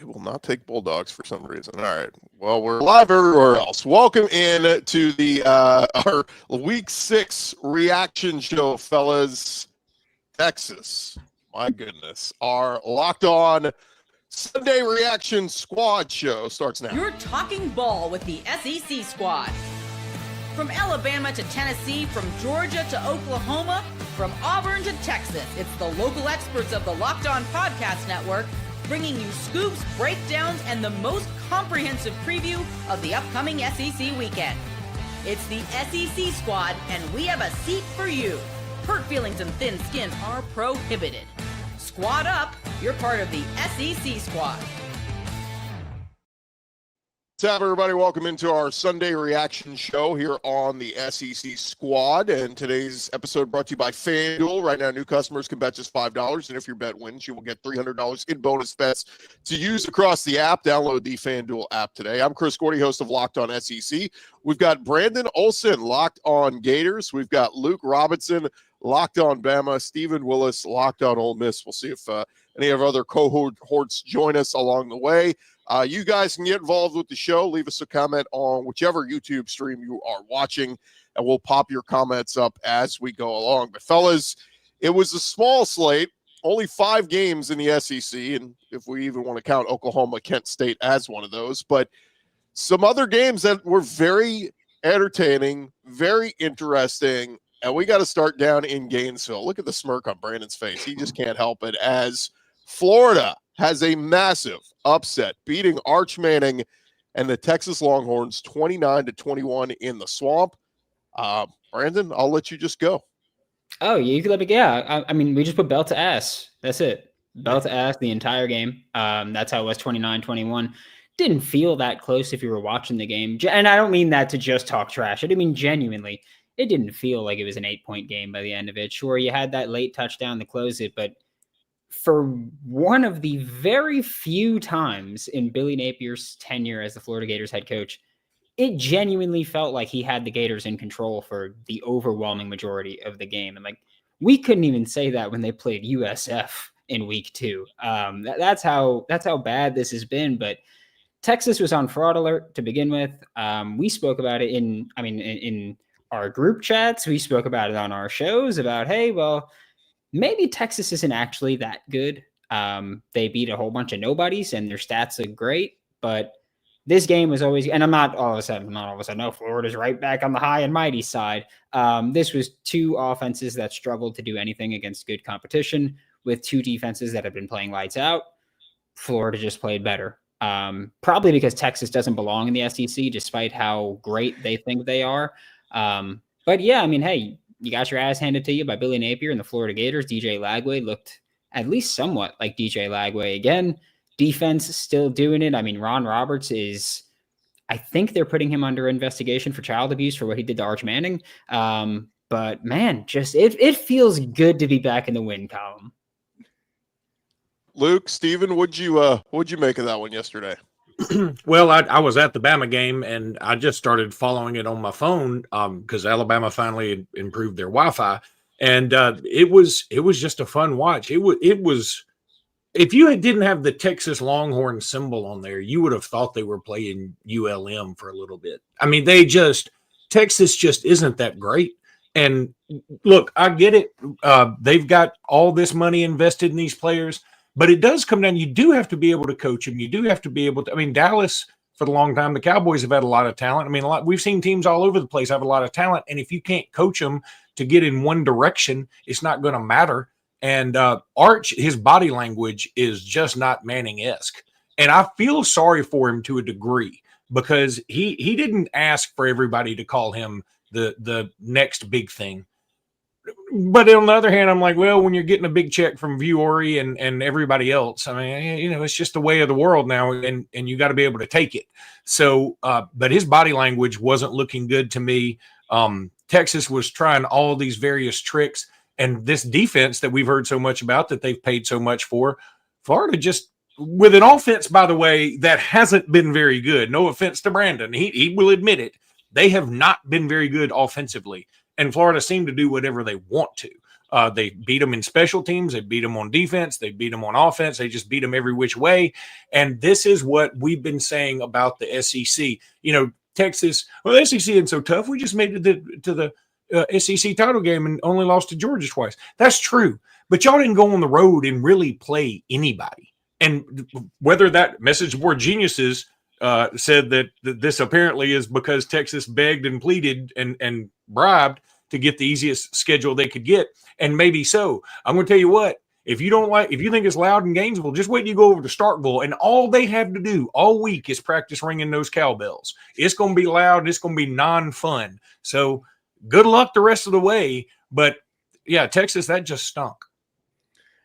It will not take Bulldogs for some reason. All right. Well, we're live everywhere else. Welcome in to the our Week 6 reaction show, fellas. Texas, my goodness, our Locked On Sunday Reaction Squad show starts now. You're talking ball with the SEC squad. From Alabama to Tennessee, from Georgia to Oklahoma, from Auburn to Texas, it's the local experts of the Locked On Podcast Network bringing you scoops, breakdowns, and the most comprehensive preview of the upcoming SEC weekend. It's the SEC squad, and we have a seat for you. Hurt feelings and thin skin are prohibited. Squad up, you're part of the SEC squad. What's up, everybody? Welcome into our Sunday reaction show here on the SEC Squad. And today's episode brought to you by FanDuel. Right now, new customers can bet just $5. And if your bet wins, you will get $300 in bonus bets to use across the app. Download the FanDuel app today. I'm Chris Gordy, host of Locked On SEC. We've got Brandon Olson, Locked On Gators. We've got Luke Robinson, Locked On Bama. Stephen Willis, Locked On Ole Miss. We'll see if any of our other cohorts join us along the way. You guys can get involved with the show. Leave us a comment on whichever YouTube stream you are watching, and we'll pop your comments up as we go along. But, fellas, it was a small slate, only 5 games in the SEC, and if we even want to count Oklahoma, Kent State as one of those. But some other games that were very entertaining, very interesting, and we got to start down in Gainesville. Look at the smirk on Brandon's face. He just can't help it as Florida has a massive upset, beating Arch Manning and the Texas Longhorns 29-21 in the Swamp. Brandon, I'll let you just go. Oh, you could let me. Yeah, I mean, we just put belt to ass. That's it. Belt to ass the entire game. That's how it was 29-21. Didn't feel that close if you were watching the game. And I don't mean that to just talk trash. I didn't mean genuinely. It didn't feel like it was an 8-point game by the end of it. Sure, you had that late touchdown to close it, but for one of the very few times in Billy Napier's tenure as the Florida Gators head coach, it genuinely felt like he had the Gators in control for the overwhelming majority of the game. And we couldn't even say that when they played USF in week 2. That's how bad this has been. But Texas was on fraud alert to begin with. We spoke about it in our group chats. We spoke about it on our shows about, hey, well, maybe Texas isn't actually that good. They beat a whole bunch of nobodies and their stats look great, but this game was always, and I'm not all of a sudden, no, Florida's right back on the high and mighty side. This was 2 offenses that struggled to do anything against good competition with 2 defenses that have been playing lights out. Florida just played better. Probably because Texas doesn't belong in the SEC, despite how great they think they are. But yeah, I mean, hey, you got your ass handed to you by Billy Napier and the Florida Gators. DJ Lagway looked at least somewhat like DJ Lagway again. Defense still doing it. I mean, Ron Roberts I think they're putting him under investigation for child abuse for what he did to Arch Manning. But man, just it feels good to be back in the win column. Luke, Steven, what'd you make of that one yesterday? Well, I was at the Bama game, and I just started following it on my phone because Alabama finally improved their Wi-Fi, and it was just a fun watch. It was if you didn't have the Texas Longhorn symbol on there, you would have thought they were playing ULM for a little bit. I mean, Texas just isn't that great. And look, I get it. They've got all this money invested in these players. But it does come down, you do have to be able to coach them. You do have to be able to, I mean, Dallas, for a long time, the Cowboys have had a lot of talent. I mean, we've seen teams all over the place have a lot of talent. And if you can't coach them to get in one direction, it's not going to matter. And Arch, his body language is just not Manning-esque. And I feel sorry for him to a degree because he didn't ask for everybody to call him the next big thing. But on the other hand, I'm like, well, when you're getting a big check from Vuori and everybody else, I mean, it's just the way of the world now, and you got to be able to take it. So, but his body language wasn't looking good to me. Texas was trying all these various tricks, and this defense that we've heard so much about that they've paid so much for, Florida just with an offense, by the way, that hasn't been very good. No offense to Brandon. He will admit it. They have not been very good offensively. And Florida seemed to do whatever they want to. They beat them in special teams. They beat them on defense. They beat them on offense. They just beat them every which way. And this is what we've been saying about the SEC. You know, Texas, well, the SEC isn't so tough. We just made it to the SEC title game and only lost to Georgia twice. That's true. But y'all didn't go on the road and really play anybody. And whether that message board geniuses said that this apparently is because Texas begged and pleaded and bribed to get the easiest schedule they could get. And maybe so. I'm going to tell you what, if you think it's loud in Gainesville, just wait till you go over to Starkville, and all they have to do all week is practice ringing those cowbells. It's going to be loud. It's going to be non-fun. So good luck the rest of the way. But yeah, Texas, that just stunk.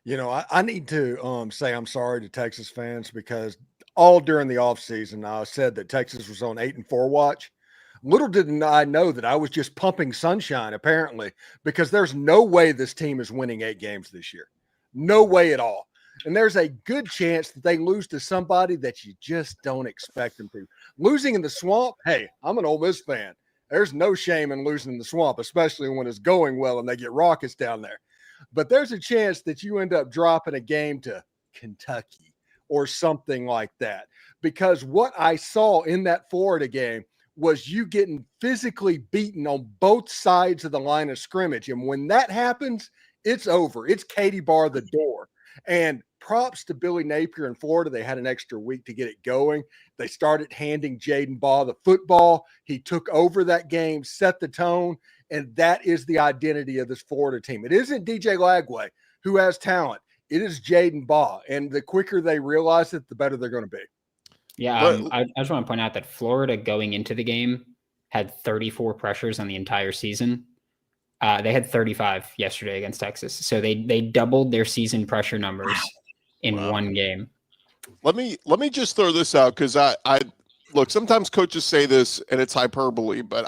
You know, I need to say I'm sorry to Texas fans, because all during the offseason, I said that Texas was on 8-4 watch. Little did I know that I was just pumping sunshine, apparently, because there's no way this team is winning 8 games this year. No way at all. And there's a good chance that they lose to somebody that you just don't expect them to. Losing in the Swamp, hey, I'm an Ole Miss fan. There's no shame in losing in the Swamp, especially when it's going well and they get raucous down there. But there's a chance that you end up dropping a game to Kentucky or something like that. Because what I saw in that Florida game was you getting physically beaten on both sides of the line of scrimmage. And when that happens, it's over. It's Katie bar the door. And props to Billy Napier in Florida. They had an extra week to get it going. They started handing Jaden Baugh the football. He took over that game, set the tone, and that is the identity of this Florida team. It isn't DJ Lagway, who has talent. It is Jaden Baugh. And the quicker they realize it, the better they're going to be. Yeah, I just want to point out that Florida going into the game had 34 pressures on the entire season. They had 35 yesterday against Texas. So they doubled their season pressure numbers in one game. Let me just throw this out, because I look, sometimes coaches say this and it's hyperbole, but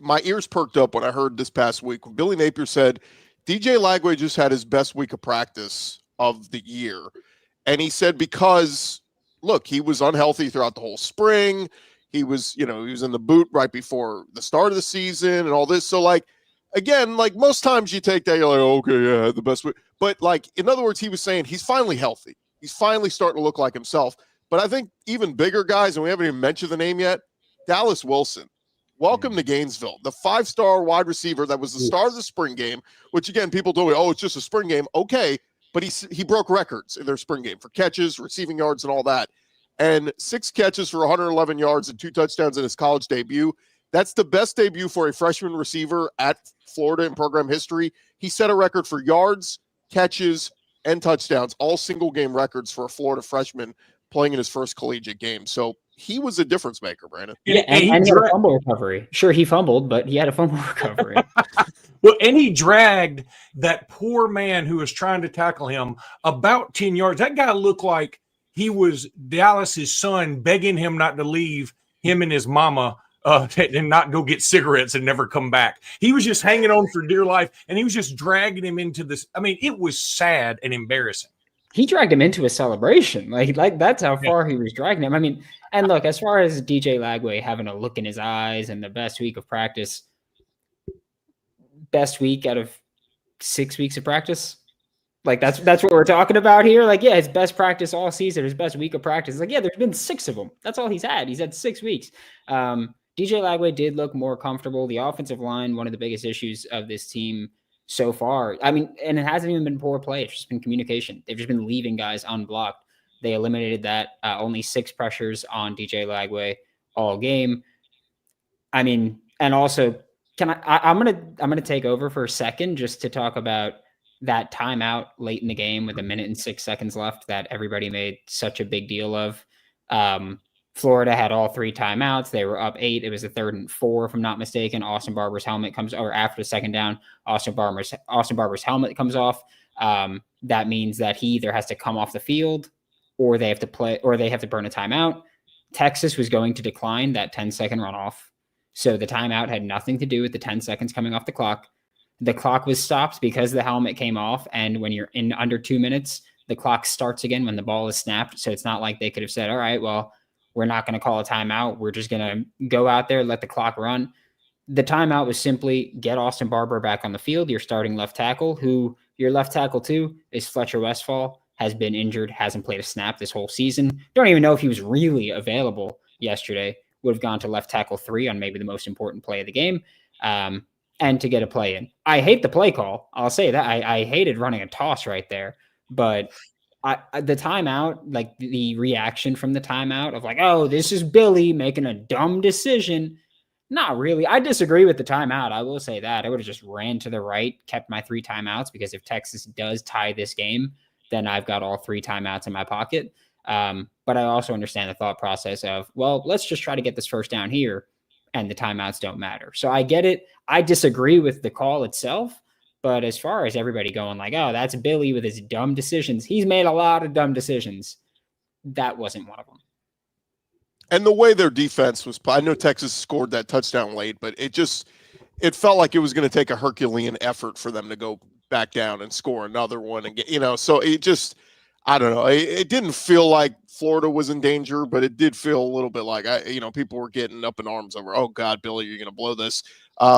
my ears perked up when I heard this past week when Billy Napier said DJ Lagway just had his best week of practice of the year. And he said because look, he was unhealthy throughout the whole spring. He was in the boot right before the start of the season and all this. So again, most times you take that, you're like, oh, okay, yeah, the best way. But in other words, he was saying he's finally healthy. He's finally starting to look like himself. But I think even bigger guys, and we haven't even mentioned the name yet, Dallas Wilson. Welcome to Gainesville, the 5-star wide receiver that was the star of the spring game, which again, people told me, oh, it's just a spring game. Okay. But he broke records in their spring game for catches, receiving yards, and all that. And 6 catches for 111 yards and 2 touchdowns in his college debut. That's the best debut for a freshman receiver at Florida in program history. He set a record for yards, catches, and touchdowns, all single-game records for a Florida freshman playing in his first collegiate game. So he was a difference maker, Brandon. Yeah, and he had a fumble recovery. Sure, he fumbled, but he had a fumble recovery. Well, and he dragged that poor man who was trying to tackle him about 10 yards. That guy looked like he was Dallas's son begging him not to leave him and his mama and not go get cigarettes and never come back. He was just hanging on for dear life, and he was just dragging him into this. I mean, it was sad and embarrassing. He dragged him into a celebration. Like that's how far he was dragging him. I mean, and look, as far as DJ Lagway having a look in his eyes and the best week of practice, best week out of 6 weeks of practice. That's what we're talking about here. His best practice all season, his best week of practice. There's been 6 of them. That's all he's had. He's had 6 weeks. DJ Lagway did look more comfortable. The offensive line, one of the biggest issues of this team so far. I mean, and it hasn't even been poor play. It's just been communication. They've just been leaving guys unblocked. They eliminated that. Only 6 pressures on DJ Lagway all game. I mean, and also, I'm gonna take over for a second just to talk about that timeout late in the game with 1 minute and 6 seconds left that everybody made such a big deal of. Florida had all 3 timeouts. They were up 8. It was a 3rd and 4, if I'm not mistaken. Austin Barber's helmet comes, or after the second down, Austin Barber's helmet comes off. That means that he either has to come off the field or they have to play, or they have to burn a timeout. Texas was going to decline that 10-second runoff. So the timeout had nothing to do with the 10 seconds coming off the clock. The clock was stopped because the helmet came off. And when you're in under 2 minutes, the clock starts again when the ball is snapped. So it's not like they could have said, all right, well, we're not going to call a timeout. We're just going to go out there, let the clock run. The timeout was simply get Austin Barber back on the field, your starting left tackle, who your left tackle too is Fletcher Westphal, has been injured, hasn't played a snap this whole season. Don't even know if he was really available yesterday. Would have gone to left tackle 3 on maybe the most important play of the game, and to get a play in. I hate the play call. I'll say that. I hated running a toss right there, but the timeout, like the reaction from the timeout of like, oh, this is Billy making a dumb decision. Not really. I disagree with the timeout. I will say that. I would have just ran to the right, kept my 3 timeouts, because if Texas does tie this game, then I've got all 3 timeouts in my pocket. But I also understand the thought process of, well, let's just try to get this first down here, and the timeouts don't matter. So I get it. I disagree with the call itself. But as far as everybody going like, oh, that's Billy with his dumb decisions, he's made a lot of dumb decisions. That wasn't one of them. And the way their defense was, I know Texas scored that touchdown late, but it felt like it was going to take a Herculean effort for them to go back down and score another one. And get, so it just, I don't know. It didn't feel like Florida was in danger, but it did feel a little bit like, people were getting up in arms over, oh God, Billy, you're going to blow this.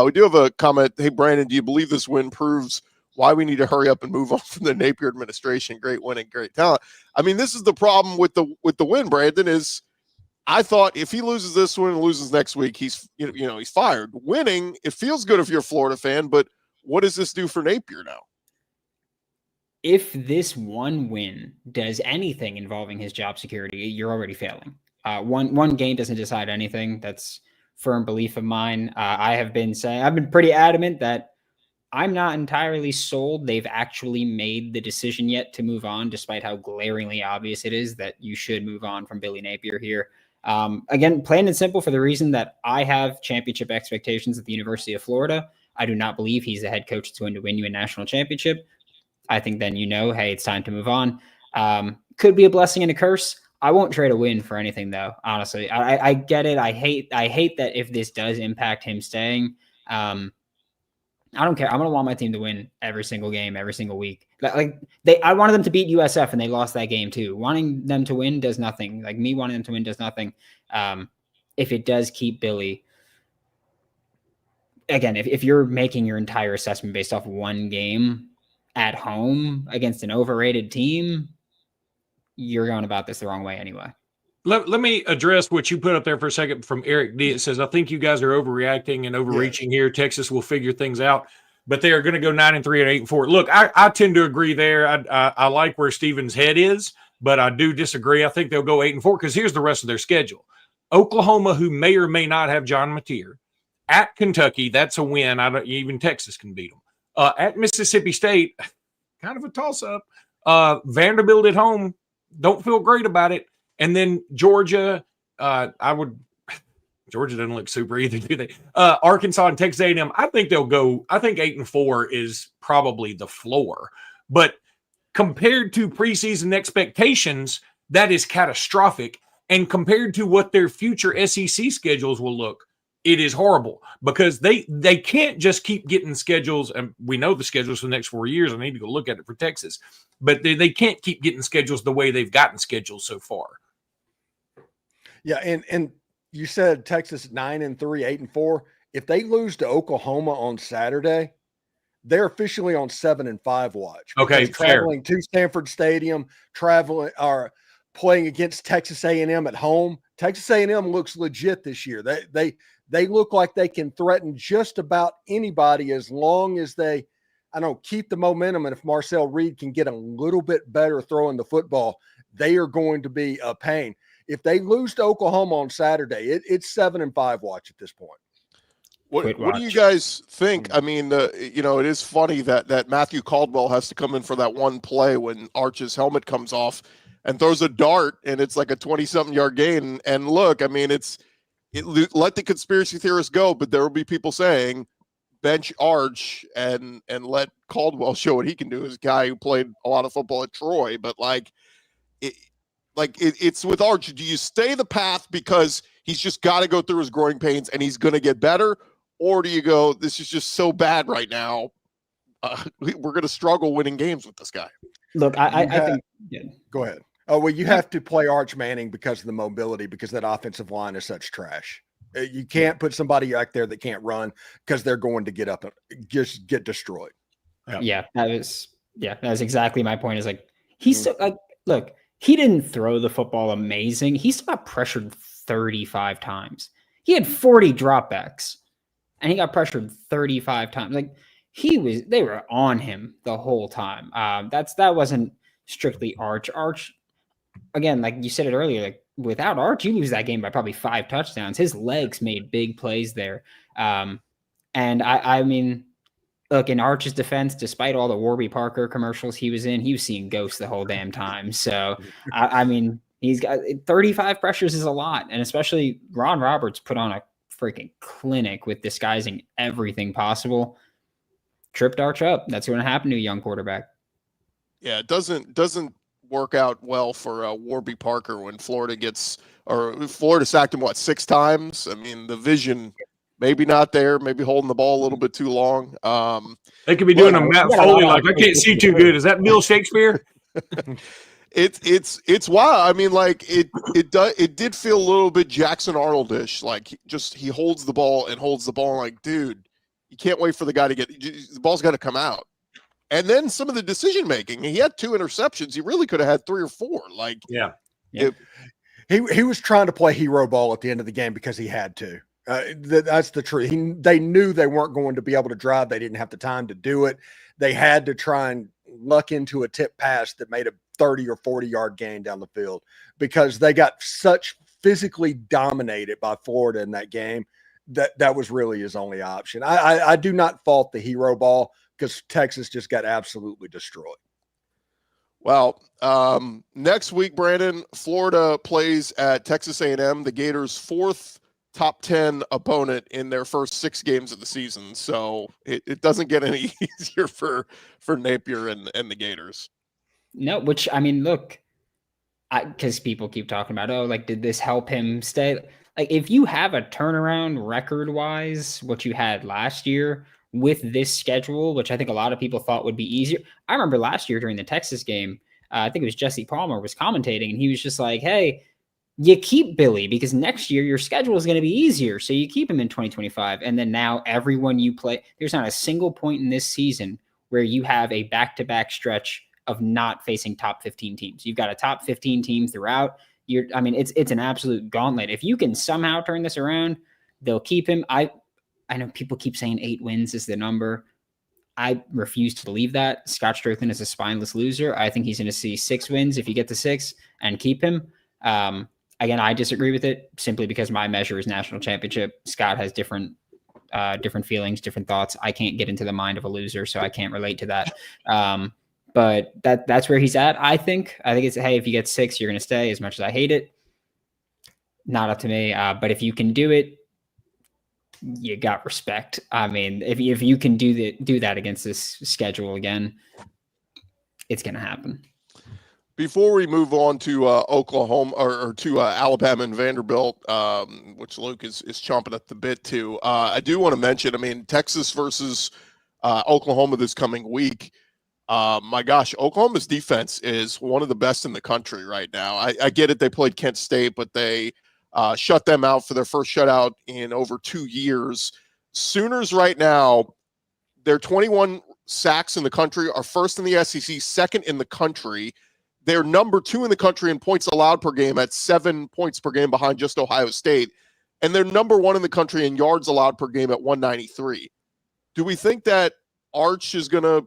We do have a comment. Hey, Brandon, do you believe this win proves why we need to hurry up and move on from the Napier administration? Great win and great talent. I mean, this is the problem with the win, Brandon, is I thought if he loses this one and loses next week, he's fired. Winning, it feels good if you're a Florida fan, but what does this do for Napier now? If this one win does anything involving his job security, you're already failing. One game doesn't decide anything. That's firm belief of mine. I've been pretty adamant that I'm not entirely sold they've actually made the decision yet to move on, despite how glaringly obvious it is that you should move on from Billy Napier here. Again, plain and simple, for the reason that I have championship expectations at the University of Florida. I do not believe he's the head coach that's going to win you a national championship. I think then hey, it's time to move on. Could be a blessing and a curse. I won't trade a win for anything, though. Honestly, I get it. I hate that if this does impact him staying. I don't care. I'm gonna want my team to win every single game, every single week. I wanted them to beat USF, and they lost that game too. Wanting them to win does nothing. Like me wanting them to win does nothing. If it does keep Billy, again, if you're making your entire assessment based off one game at home against an overrated team, you're going about this the wrong way anyway. Let me address what you put up there for a second from Eric D. It says, I think you guys are overreacting and overreaching here. Texas will figure things out, but they are going to go 9-3 and 8-4. Look, I tend to agree there. I like where Steven's head is, but I do disagree. I think they'll go 8-4 because here's the rest of their schedule. Oklahoma, who may or may not have John Mateer. At Kentucky, that's a win. Even Texas can beat them. At Mississippi State, kind of a toss-up. Vanderbilt at home, don't feel great about it. And then Georgia, Georgia doesn't look super either, do they? Arkansas and Texas A&M, I think they'll go. I think 8-4 is probably the floor. But compared to preseason expectations, that is catastrophic. And compared to what their future SEC schedules will look, it is horrible because they can't just keep getting schedules. And we know the schedules for the next 4 years. I need to go look at it for Texas. But they can't keep getting schedules the way they've gotten schedules so far. Yeah, and you said Texas 9-3, 8-4. If they lose to Oklahoma on Saturday, they're officially on 7-5 watch. Okay, traveling to Stanford Stadium, playing against Texas A&M at home. Texas A&M looks legit this year. They look like they can threaten just about anybody as long as they, keep the momentum. And if Marcel Reed can get a little bit better throwing the football, they are going to be a pain. If they lose to Oklahoma on Saturday, it's 7-5 watch at this point. What do you guys think? I mean, it is funny that Matthew Caldwell has to come in for that one play when Arch's helmet comes off and throws a dart, and it's like a 20-something yard gain. And look, I mean, let the conspiracy theorists go, but there will be people saying bench Arch and let Caldwell show what he can do as a guy who played a lot of football at Troy. But it's with Arch. Do you stay the path because he's just got to go through his growing pains and he's going to get better? Or do you go, this is just so bad right now, we're going to struggle winning games with this guy? Look, I think go ahead. Oh, well, you have to play Arch Manning because of the mobility, because that offensive line is such trash. You can't put somebody back there that can't run because they're going to get up and just get destroyed. Yeah, that was exactly my point. Is like he's so, like, look, he didn't throw the football amazing. He still got pressured 35 times. He had 40 dropbacks, and he got pressured 35 times. Like they were on him the whole time. That wasn't strictly Arch. Arch, again, like you said it earlier, like without Arch, you lose that game by probably 5 touchdowns. His legs made big plays there. And I mean, look, in Arch's defense, despite all the Warby Parker commercials he was in, he was seeing ghosts the whole damn time. So, I mean, he's got 35 pressures is a lot. And especially Ron Roberts put on a freaking clinic with disguising everything possible. Tripped Arch up. That's going to happen to a young quarterback. Yeah, it doesn't work out well for Warby Parker when Florida sacked him 6 times. I mean, the vision maybe not there, maybe holding the ball a little bit too long. They could be doing a Matt Foley like I can't see too good. Is that Bill Shakespeare? It's wild. I mean, like it did feel a little bit Jackson Arnold-ish. Like he holds the ball like, dude, you can't wait for the guy to get the ball's got to come out. And then some of the decision making, he had 2 interceptions. He really could have had 3 or 4. Like, yeah. He was trying to play hero ball at the end of the game because he had to. That's the truth. They knew they weren't going to be able to drive. They didn't have the time to do it. They had to try and luck into a tip pass that made a 30 or 40-yard gain down the field because they got such physically dominated by Florida in that game that was really his only option. I do not fault the hero ball because Texas just got absolutely destroyed. Well, next week, Brandon, Florida plays at Texas A&M, the Gators' 4th top 10 opponent in their first 6 games of the season. So it doesn't get any easier for Napier and the Gators. No, which, I mean, look, because people keep talking about, did this help him stay? Like, if you have a turnaround record-wise, what you had last year with this schedule, which I think a lot of people thought would be easier. I remember last year during the Texas game, I think it was Jesse Palmer was commentating, and he was just like, hey, you keep Billy because next year your schedule is going to be easier. So you keep him in 2025. And then now everyone you play, there's not a single point in this season where you have a back-to-back stretch of not facing top 15 teams. You've got a top 15 team throughout. It's an absolute gauntlet. If you can somehow turn this around, they'll keep him. I know people keep saying 8 wins is the number. I refuse to believe that. Scott Strickland is a spineless loser. I think he's going to see 6 wins if you get to 6 and keep him. Again, I disagree with it simply because my measure is national championship. Scott has different feelings, different thoughts. I can't get into the mind of a loser, so I can't relate to that. But that's where he's at. I think it's, hey, if you get 6, you're going to stay. As much as I hate it, not up to me. But if you can do it, you got respect. I mean, if you can do that against this schedule again, it's going to happen. Before we move on to Oklahoma or to Alabama and Vanderbilt, which Luke is chomping at the bit to, I do want to mention, I mean, Texas versus Oklahoma this coming week. My gosh, Oklahoma's defense is one of the best in the country right now. I get it. They played Kent State, but they shut them out for their first shutout in over 2 years. Sooners right now, they're 21 sacks in the country, are first in the SEC, second in the country. They're number 2 in the country in points allowed per game at 7 points per game behind just Ohio State. And they're number 1 in the country in yards allowed per game at 193. Do we think that Arch is going to,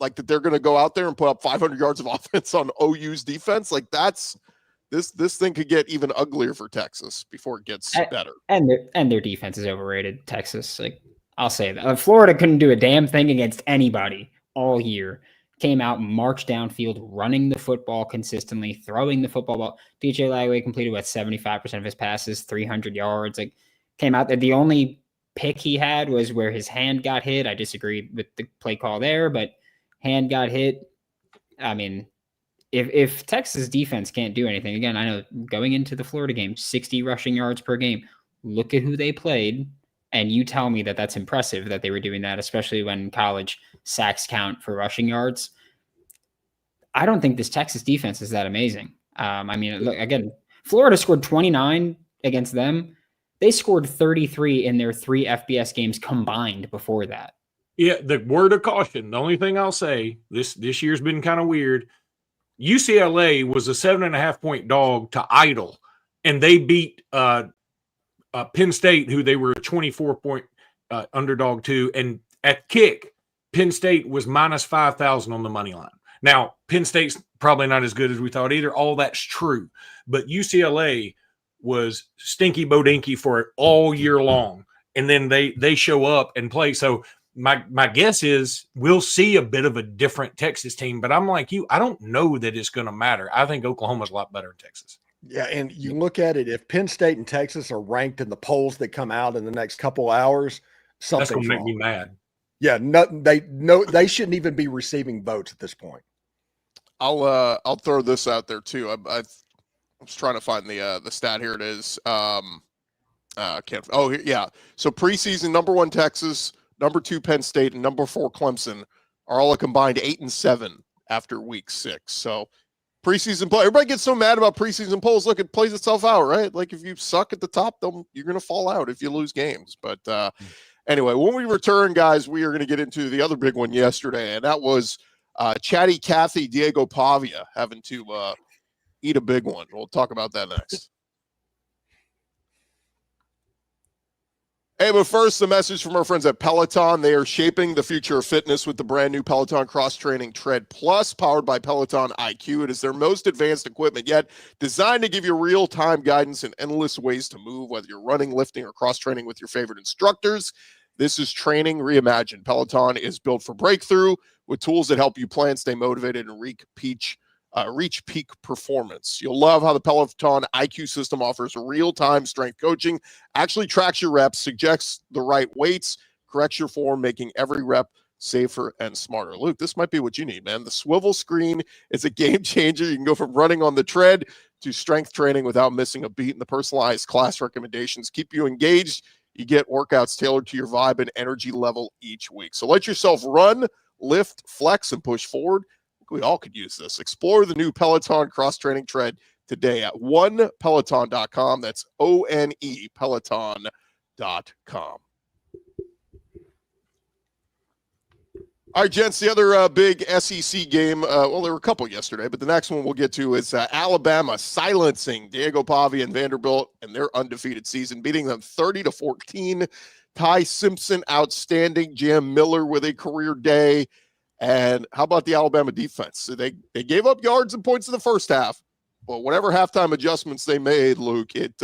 that they're going to go out there and put up 500 yards of offense on OU's defense? Like this thing could get even uglier for Texas before it gets better. And their defense is overrated. Texas, I'll say that. Florida couldn't do a damn thing against anybody all year. Came out, marched downfield, running the football consistently, throwing the football ball. DJ Lagway completed 75% of his passes, 300 yards. Came out there. The only pick he had was where his hand got hit. I disagreed with the play call there, but hand got hit. I mean, if Texas defense can't do anything, again, I know going into the Florida game, 60 rushing yards per game. Look at who they played, and you tell me that that's impressive that they were doing that, especially when college sacks count for rushing yards. I don't think this Texas defense is that amazing. I mean, look, again, Florida scored 29 against them, They scored 33 in their 3 FBS games combined before that. Yeah, the word of caution. The only thing I'll say, this year's been kind of weird. UCLA was a 7.5-point dog to Idle, and they beat Penn State, who they were a 24-point underdog to. And at kick, Penn State was minus 5,000 on the money line. Now, Penn State's probably not as good as we thought either. All that's true. But UCLA was stinky bodinky for it all year long. And then they show up and play. So my guess is we'll see a bit of a different Texas team. But I'm like you, I don't know that it's going to matter. I think Oklahoma's a lot better than Texas. Yeah, and you look at it, if Penn State and Texas are ranked in the polls that come out in the next couple hours, something's That's going to make wrong. me mad. Yeah, they shouldn't even be receiving votes at this point. I'll throw this out there too. I was trying to find the stat. Here it is. Can't. Oh, yeah. So preseason, number 1 Texas, number 2 Penn State, and number 4 Clemson are all a combined 8-7 after week 6. So preseason poll. Everybody gets so mad about preseason polls. Look, it plays itself out, right? Like if you suck at the top, you're going to fall out if you lose games. But anyway, when we return, guys, we are going to get into the other big one yesterday, and that was Chatty Cathy Diego Pavia having to eat a big one. We'll talk about that next. Hey, but first, the message from our friends at Peloton. They are shaping the future of fitness with the brand new Peloton Cross Training Tread Plus, powered by Peloton IQ. It is their most advanced equipment yet, designed to give you real-time guidance and endless ways to move, whether you're running, lifting, or cross-training with your favorite instructors. This is training reimagined. Peloton is built for breakthrough with tools that help you plan, stay motivated, and reach peak performance. You'll love how the Peloton IQ system offers real-time strength coaching, actually tracks your reps, suggests the right weights, corrects your form, making every rep safer and smarter. Luke, this might be what you need, man. The swivel screen is a game changer. You can go from running on the tread to strength training without missing a beat, and the personalized class recommendations keep you engaged. You get workouts tailored to your vibe and energy level each week. So let yourself run, lift, flex, and push forward. We all could use this. Explore the new Peloton cross-training tread today at onepeloton.com. That's O-N-E Peloton.com. All right, gents, the other big SEC game, well, there were a couple yesterday, but the next one we'll get to is Alabama silencing Diego Pavia and Vanderbilt in their undefeated season, beating them 30-14. Ty Simpson, outstanding. Jam Miller with a career day. And how about the Alabama defense? So they gave up yards and points in the first half, but whatever halftime adjustments they made, Luke, it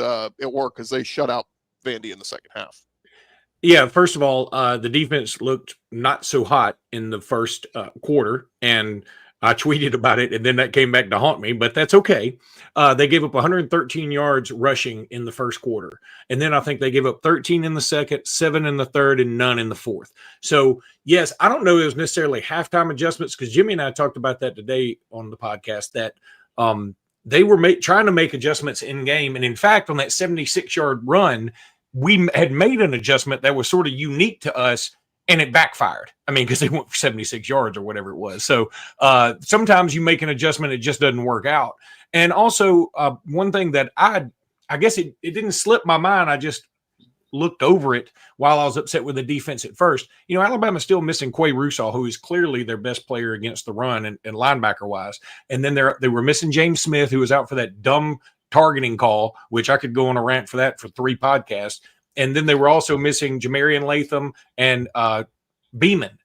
worked because they shut out Vandy in the second half. Yeah, first of all, the defense looked not so hot in the first quarter, and I tweeted about it, and then that came back to haunt me, but that's okay. They gave up 113 yards rushing in the first quarter, and then I think they gave up 13 in the second, 7 in the third, and none in the fourth. So, yes, I don't know if it was necessarily halftime adjustments, because Jimmy and I talked about that today on the podcast, that they were trying to make adjustments in game, and in fact, on that 76-yard run, we had made an adjustment that was sort of unique to us, and it backfired. I mean, because they went for 76 yards or whatever it was. So sometimes you make an adjustment, it just doesn't work out. And also one thing that I guess it didn't slip my mind. I just looked over it while I was upset with the defense at first. You know, Alabama's still missing Quay Russaw, who is clearly their best player against the run and linebacker-wise. And then they were missing James Smith, who was out for that dumb targeting call, which I could go on a rant for that for 3 podcasts. And then they were also missing Jamarian Latham and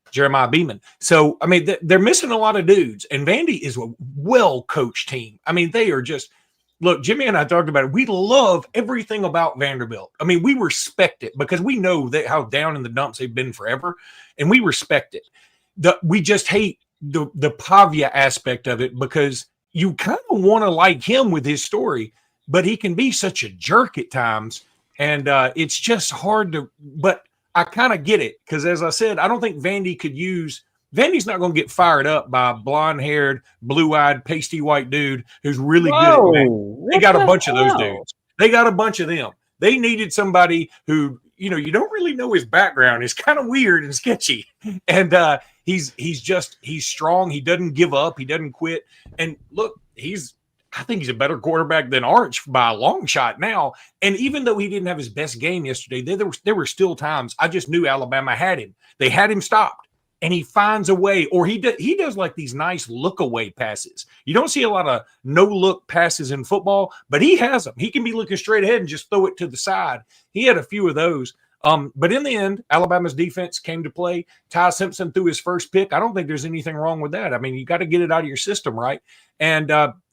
Jeremiah Beeman. So, I mean, they're missing a lot of dudes. And Vandy is a well-coached team. I mean, they are just – look, Jimmy and I talked about it. We love everything about Vanderbilt. I mean, we respect it because we know how down in the dumps they've been forever, and we respect it. We just hate the Pavia aspect of it because you kind of want to like him with his story, but he can be such a jerk at times. And it's just hard to, but I kind of get it because, as I said, I don't think Vandy's not going to get fired up by a blonde-haired, blue-eyed, pasty white dude who's really good at that. They got a bunch of those dudes. They got a bunch of them. They needed somebody who, you know, you don't really know his background. It's kind of weird and sketchy. And he's strong. He doesn't give up. He doesn't quit. And look, I think he's a better quarterback than Arch by a long shot now. And even though he didn't have his best game yesterday, there were still times I just knew Alabama had him. They had him stopped, and he finds a way, or he does like these nice look away passes. You don't see a lot of no look passes in football, but he has them. He can be looking straight ahead and just throw it to the side. He had a few of those. But in the end, Alabama's defense came to play. Ty Simpson threw his first pick. I don't think there's anything wrong with that. I mean, you got to get it out of your system, right? And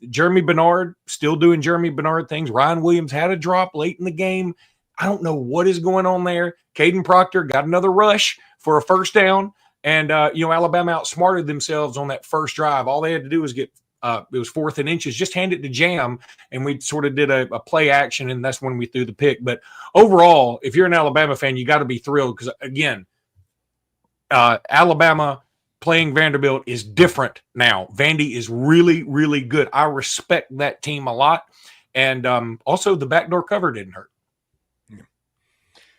Jeremy Bernard still doing Jeremy Bernard things. Ryan Williams had a drop late in the game. I don't know what is going on there. Caden Proctor got another rush for a first down. And, Alabama outsmarted themselves on that first drive. All they had to do was get it was 4th and inches, just hand it to Jam, and we sort of did a play action, and that's when we threw the pick. But overall, if you're an Alabama fan, you got to be thrilled because, again, Alabama playing Vanderbilt is different now. Vandy is really, really good. I respect that team a lot. And also the backdoor cover didn't hurt.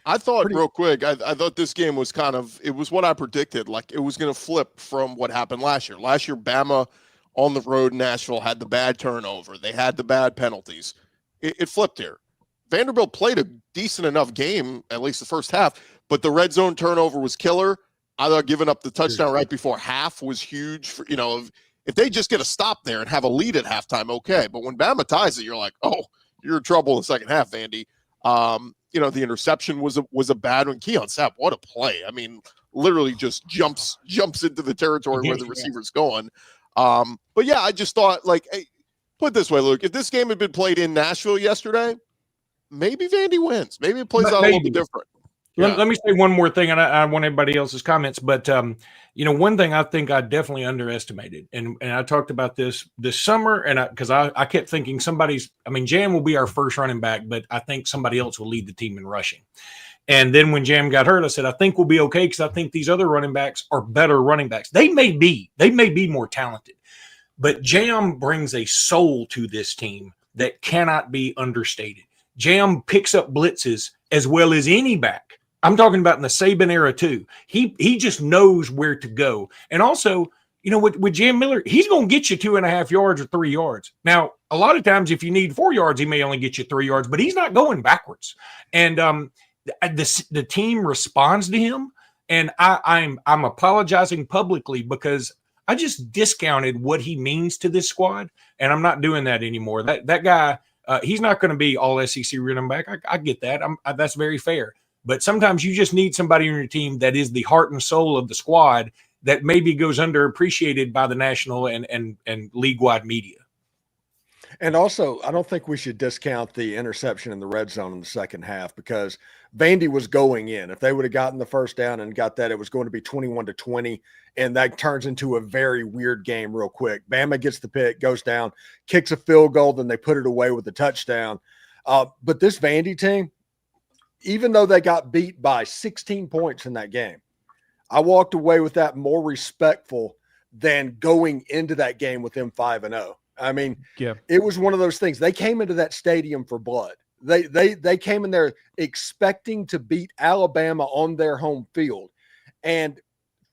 I thought real quick, I thought this game was it was what I predicted. Like, it was going to flip from what happened last year. Last year, Bama on the road in Nashville had the bad turnover. They had the bad penalties. It flipped here. Vanderbilt played a decent enough game, at least the first half, but the red zone turnover was killer. I thought giving up the touchdown right before half was huge. For, if they just get a stop there and have a lead at halftime, okay. But when Bama ties it, you're like, oh, you're in trouble in the second half, Vandy. The interception was a bad one. Keon Sapp, what a play. I mean, literally just jumps into the territory where the receiver's going. But yeah, I just thought, hey, put it this way, Luke, if this game had been played in Nashville yesterday, maybe Vandy wins. Maybe it plays out a little bit different. Yeah. Let me say one more thing, and I want everybody else's comments. But, one thing I think I definitely underestimated, and I talked about this summer, and because I kept thinking Jam will be our first running back, but I think somebody else will lead the team in rushing. And then when Jam got hurt, I said, I think we'll be okay because I think these other running backs are better running backs. They may be more talented, but Jam brings a soul to this team that cannot be understated. Jam picks up blitzes as well as any back. I'm talking about in the Saban era too. He just knows where to go. And also, with Jam Miller, he's going to get you 2.5 yards or 3 yards. Now, a lot of times if you need 4 yards, he may only get you 3 yards, but he's not going backwards. And the team responds to him. And I'm apologizing publicly because I just discounted what he means to this squad, and I'm not doing that anymore. That guy, he's not going to be all SEC running back. I get that. That's very fair. But sometimes you just need somebody on your team that is the heart and soul of the squad that maybe goes underappreciated by the national and league-wide media. And also, I don't think we should discount the interception in the red zone in the second half because Vandy was going in. If they would have gotten the first down and got that, it was going to be 21-20, and that turns into a very weird game real quick. Bama gets the pick, goes down, kicks a field goal, then they put it away with a touchdown. But this Vandy team, even though they got beat by 16 points in that game, I walked away with that more respectful than going into that game with them 5-0. I mean, It was one of those things. They came into that stadium for blood. They came in there expecting to beat Alabama on their home field. And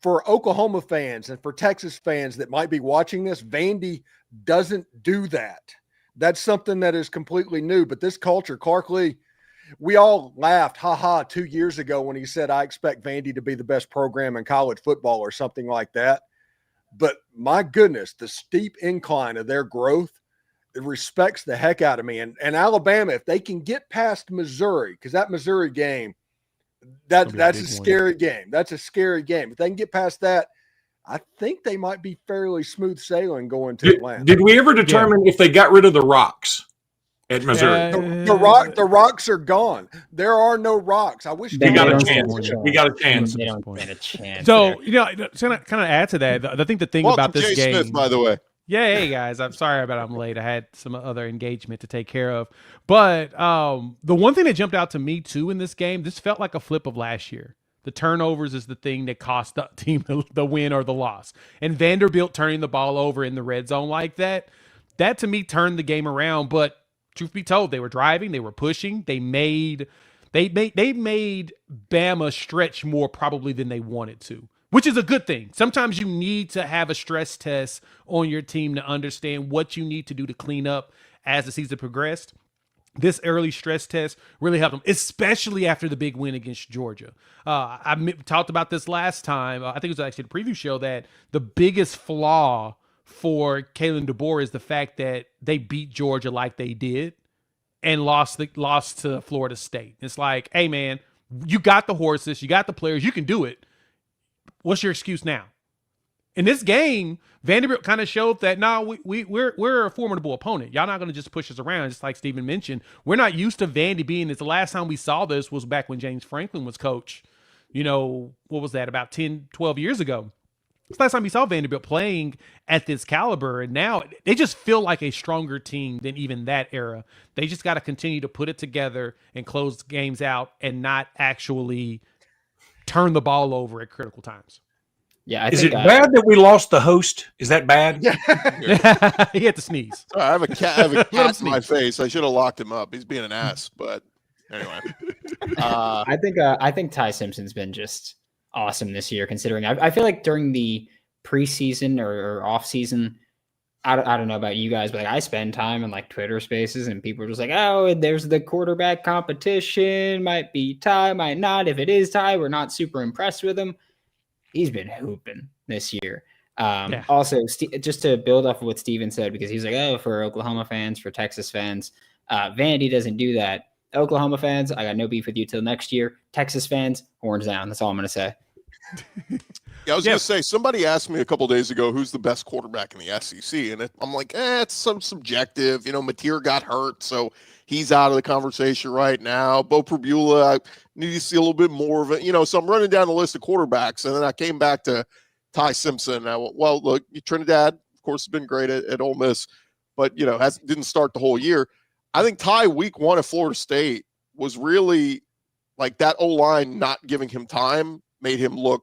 for Oklahoma fans and for Texas fans that might be watching this, Vandy doesn't do that. That's something that is completely new. But this culture, Clark Lee, we all laughed, 2 years ago when he said, I expect Vandy to be the best program in college football or something like that. But my goodness, the steep incline of their growth, it respects the heck out of me. And Alabama, if they can get past Missouri, because that Missouri game, that's a scary game. That's a scary game. If they can get past that, I think they might be fairly smooth sailing going to Atlanta. Did we ever determine if they got rid of the rocks at Missouri? The rocks are gone. There are no rocks. I wish they got a chance. We got a chance. They don't get a chance. So, to kind of add to that, I think the thing about this Jay game, Smith, by the way. Yeah, hey guys, I'm sorry about I'm late. I had some other engagement to take care of. But the one thing that jumped out to me too in this game, this felt like a flip of last year. The turnovers is the thing that cost the team the win or the loss. And Vanderbilt turning the ball over in the red zone like that to me turned the game around. But truth be told, they were driving, they were pushing, they made Bama stretch more probably than they wanted to. which is a good thing. Sometimes you need to have a stress test on your team to understand what you need to do to clean up as the season progressed. This early stress test really helped them, especially after the big win against Georgia. Talked about this last time. I think it was actually the preview show that the biggest flaw for Kalen DeBoer is the fact that they beat Georgia like they did and lost to Florida State. It's like, hey, man, you got the horses, you got the players, you can do it. What's your excuse now? In this game, Vanderbilt kind of showed that we're a formidable opponent. Y'all not going to just push us around, just like Steven mentioned. We're not used to Vandy being this. The last time we saw this was back when James Franklin was coach. What was that, about 10, 12 years ago? It's the last time we saw Vanderbilt playing at this caliber, and now they just feel like a stronger team than even that era. They just got to continue to put it together and close games out and not actually turn the ball over at critical times. Yeah, is it bad that we lost the host? Is that bad? Yeah. He had to sneeze. Sorry, I have a cat in my face. I should have locked him up. He's being an ass, but anyway. I think Ty Simpson's been just awesome this year, considering I feel like during the preseason or off season, I don't know about you guys, but I spend time in like Twitter spaces and people are just like, oh, there's the quarterback competition, might be Ty, might not. If it is Ty, we're not super impressed with him. He's been hooping this year. Also, just to build off of what Steven said, because he's like, oh, for Oklahoma fans, for Texas fans, Vandy doesn't do that. Oklahoma fans, I got no beef with you till next year. Texas fans, horns down. That's all I'm going to say. Yeah, I was going to say, somebody asked me a couple days ago, who's the best quarterback in the SEC? And I'm like, it's some subjective. Mateer got hurt, so he's out of the conversation right now. Bo Prabula, I need to see a little bit more of it. So I'm running down the list of quarterbacks, and then I came back to Ty Simpson. And I went, well, look, Trinidad, of course, has been great at Ole Miss, but, didn't start the whole year. I think Ty week 1 at Florida State was really like that O-line not giving him time made him look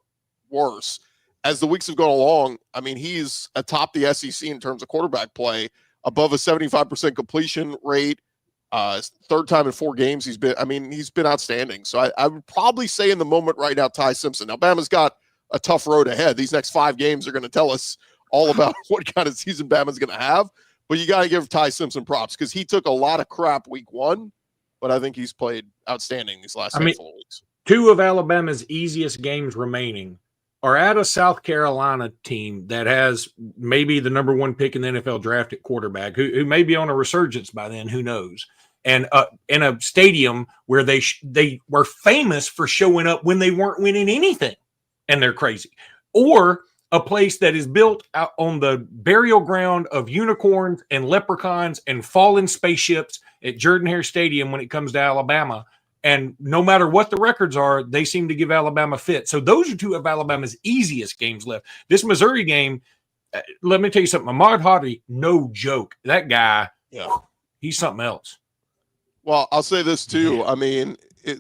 worse. As the weeks have gone along, I mean, he's atop the SEC in terms of quarterback play, above a 75% completion rate. Third time in 4 games he's been outstanding. So I would probably say in the moment right now, Ty Simpson. Now, Bama's got a tough road ahead. These next 5 games are going to tell us all about what kind of season Bama's going to have. But you got to give Ty Simpson props because he took a lot of crap week 1, but I think he's played outstanding these last handful of weeks. 2 of Alabama's easiest games remaining are at a South Carolina team that has maybe the number 1 pick in the NFL draft at quarterback, who may be on a resurgence by then, who knows? And in a stadium where they were famous for showing up when they weren't winning anything, and they're crazy. Or a place that is built out on the burial ground of unicorns and leprechauns and fallen spaceships at Jordan-Hare Stadium when it comes to Alabama. And no matter what the records are, they seem to give Alabama fit. So those are 2 of Alabama's easiest games left. This Missouri game, let me tell you something. Ahmad Hadi, no joke. That guy, he's something else. Well, I'll say this too. I mean,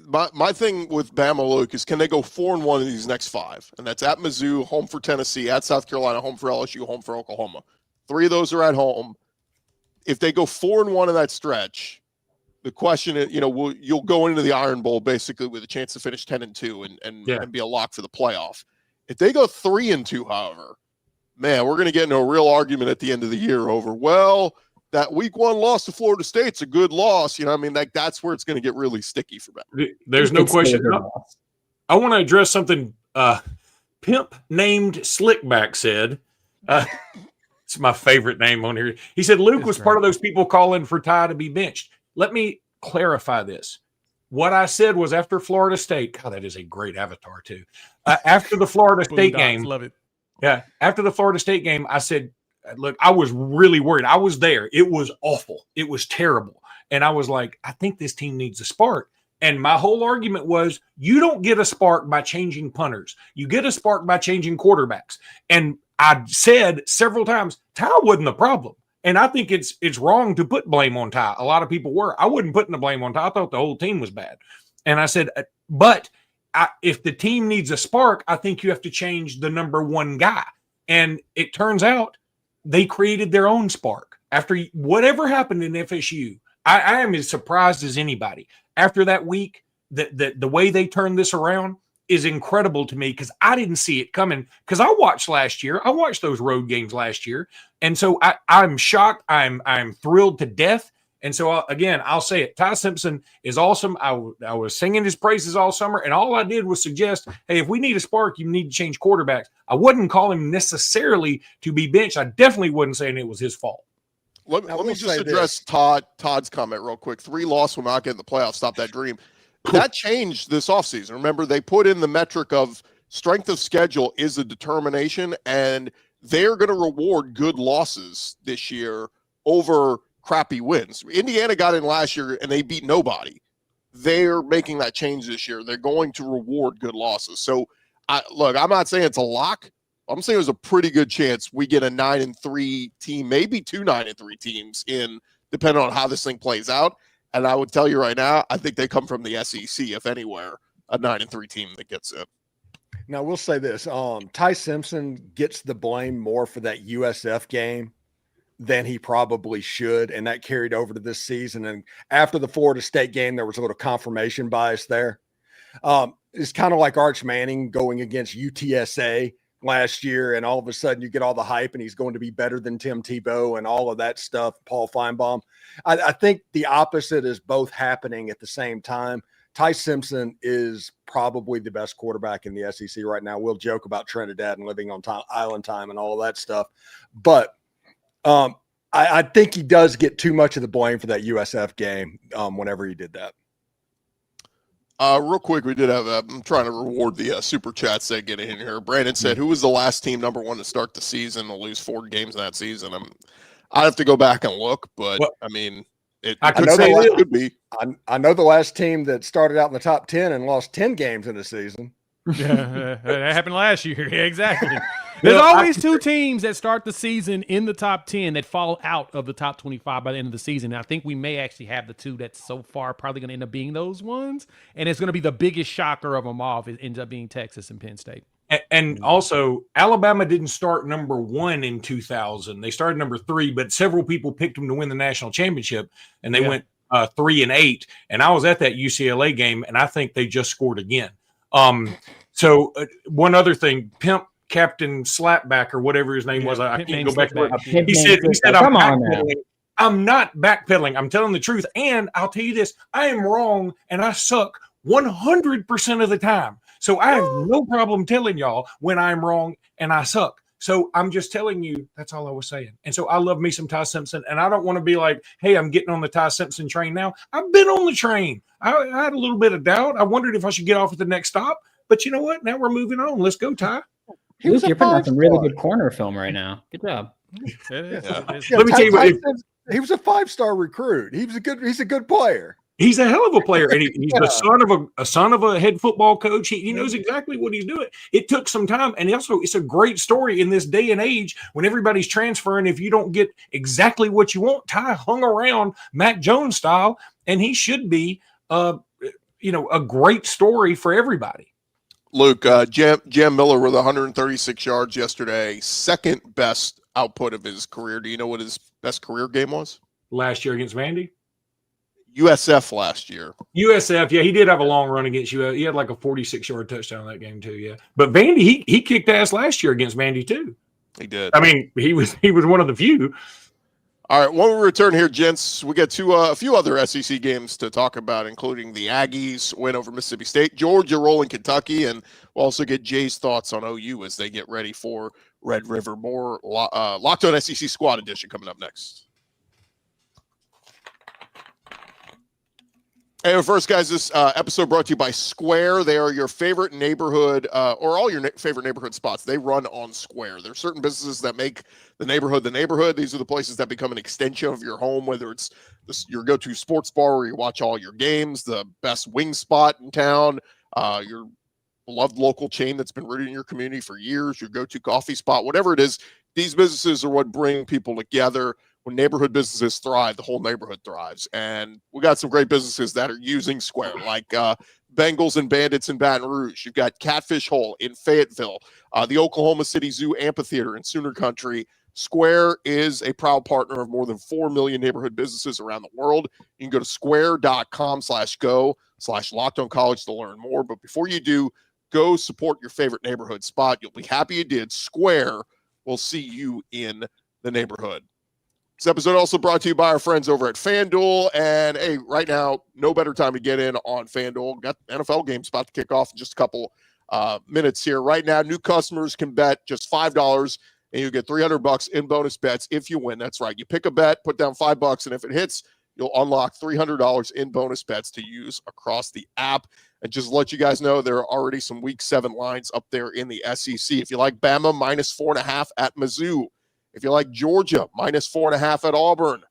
my thing with Bama, Luke, is can they go 4-1 in these next 5? And that's at Mizzou, home for Tennessee, at South Carolina, home for LSU, home for Oklahoma. 3 of those are at home. If they go 4-1 in that stretch, the question is, you'll go into the Iron Bowl basically with a chance to finish 10-2 and be a lock for the playoff. If they go 3-2, however, man, we're going to get into a real argument at the end of the year over, well, that week 1 loss to Florida State's a good loss. That's where it's going to get really sticky for them. There's no question. I want to address something Pimp named Slickback said. It's my favorite name on here. He said Luke was part of those people calling for Ty to be benched. Let me clarify this. What I said was after Florida State. God, that is a great avatar too. After the Florida State game. Love it. Yeah. After the Florida State game, I said, look, I was really worried. I was there. It was awful. It was terrible. And I was like, I think this team needs a spark. And my whole argument was, you don't get a spark by changing punters. You get a spark by changing quarterbacks. And I said several times, Ty wasn't the problem. And I think it's wrong to put blame on Ty. A lot of people were. I wasn't putting the blame on Ty. I thought the whole team was bad. And I said, but if the team needs a spark, I think you have to change the number 1 guy. And it turns out they created their own spark. After whatever happened in FSU, I am as surprised as anybody. After that week, the way they turned this around, is incredible to me because I didn't see it coming. Because I watched last year, I watched those road games last year, and so I'm shocked. I'm thrilled to death. And so again, I'll say it. Ty Simpson is awesome. I was singing his praises all summer, and all I did was suggest, hey, if we need a spark, you need to change quarterbacks. I wouldn't call him necessarily to be benched. I definitely wasn't saying it was his fault. Let me just address Todd's comment real quick. 3 losses will not get in the playoffs. Stop that dream. That changed this offseason. Remember, they put in the metric of strength of schedule is a determination, and they're going to reward good losses this year over crappy wins. Indiana got in last year, and they beat nobody. They're making that change this year. They're going to reward good losses. So, look, I'm not saying it's a lock. I'm saying there's a pretty good chance we get a 9-3 team, maybe 2 9-3 teams in, depending on how this thing plays out. And I would tell you right now, I think they come from the SEC, if anywhere, a 9-3 team that gets it. Now, we'll say this. Ty Simpson gets the blame more for that USF game than he probably should, and that carried over to this season. And after the Florida State game, there was a little confirmation bias there. It's kind of like Arch Manning going against UTSA last year, and all of a sudden you get all the hype and he's going to be better than Tim Tebow and all of that stuff, Paul Feinbaum. I think the opposite is both happening at the same time. Ty Simpson is probably the best quarterback in the SEC right now. We'll joke about Trinidad and living on island time and all of that stuff. But I think he does get too much of the blame for that USF game whenever he did that. Real quick, we did have I'm trying to reward the super chats that get in here. Brandon said, who was the last team #1 to start the season to lose 4 games in that season? I have to go back and look, but I mean, I could be. I know the last team that started out in the top 10 and lost 10 games in the season. Yeah, that happened last year. Yeah, exactly. There's always 2 teams that start the season in the top 10 that fall out of the top 25 by the end of the season. And I think we may actually have the 2 that's so far probably going to end up being those ones. And it's going to be the biggest shocker of them all if it ends up being Texas and Penn State. And also, Alabama didn't start #1 in 2000. They started #3, but several people picked them to win the national championship, and they went 3-8. And I was at that UCLA game, and I think they just scored again. So one other thing, Pimp Captain Slapback or whatever his name was, I can't go back to it. He said I'm backpedaling. I'm not backpedaling. I'm telling the truth. And I'll tell you this, I am wrong and I suck 100% of the time. So I have no problem telling y'all when I'm wrong and I suck. So I'm just telling you, that's all I was saying. And so I love me some Ty Simpson, and I don't want to be like, hey, I'm getting on the Ty Simpson train now. I've been on the train. I had a little bit of doubt. I wondered if I should get off at the next stop. But you know what? Now we're moving on. Let's go, Ty. Luke, you're putting on some really good corner film right now. Good job. Let me tell you what. He was a 5-star recruit. He's a good player. He's a hell of a player, and he's the son of a head football coach. He knows exactly what he's doing. It took some time, and also it's a great story in this day and age when everybody's transferring. If you don't get exactly what you want, Ty hung around Mac Jones style, and he should be, a great story for everybody. Luke, Jam Miller with 136 yards yesterday, second best output of his career. Do you know what his best career game was? Last year against Vandy? USF last year. USF, yeah, he did have a long run against you. He had like a 46-yard touchdown in that game too, yeah. But Vandy, he kicked ass last year against Vandy too. He did. I mean, he was one of the few. All right, when we return here, gents, we get to a few other SEC games to talk about, including the Aggies win over Mississippi State, Georgia rolling Kentucky, and we'll also get Jay's thoughts on OU as they get ready for Red River. More Locked On SEC Squad Edition coming up next. Hey, first, guys, this episode brought to you by Square. They are your favorite neighborhood or all your favorite neighborhood spots. They run on Square. There are certain businesses that make the neighborhood the neighborhood. These are the places that become an extension of your home, whether it's your go-to sports bar where you watch all your games, the best wing spot in town, your beloved local chain that's been rooted in your community for years, your go-to coffee spot, whatever it is. These businesses are what bring people together. When neighborhood businesses thrive, the whole neighborhood thrives. And we got some great businesses that are using Square, like Bengals and Bandits in Baton Rouge. You've got Catfish Hole in Fayetteville, the Oklahoma City Zoo Amphitheater in Sooner Country. Square is a proud partner of more than 4 million neighborhood businesses around the world. You can go to square.com/go/LockedOnCollege to learn more. But before you do, Go support your favorite neighborhood spot. You'll be happy you did. Square will see you in the neighborhood. This episode also brought to you by our friends over at FanDuel. And hey, right now, no better time to get in on FanDuel. Got NFL games about to kick off in just a couple minutes here. Right now, new customers can bet just $5 and you get $300 in bonus bets if you win. That's right. You pick a bet, put down $5, and if it hits, you'll unlock $300 in bonus bets to use across the app. And just to let you guys know, there are already some Week 7 lines up there in the SEC. If you like Bama, -4.5 at Mizzou. If you like Georgia, -4.5 at Auburn.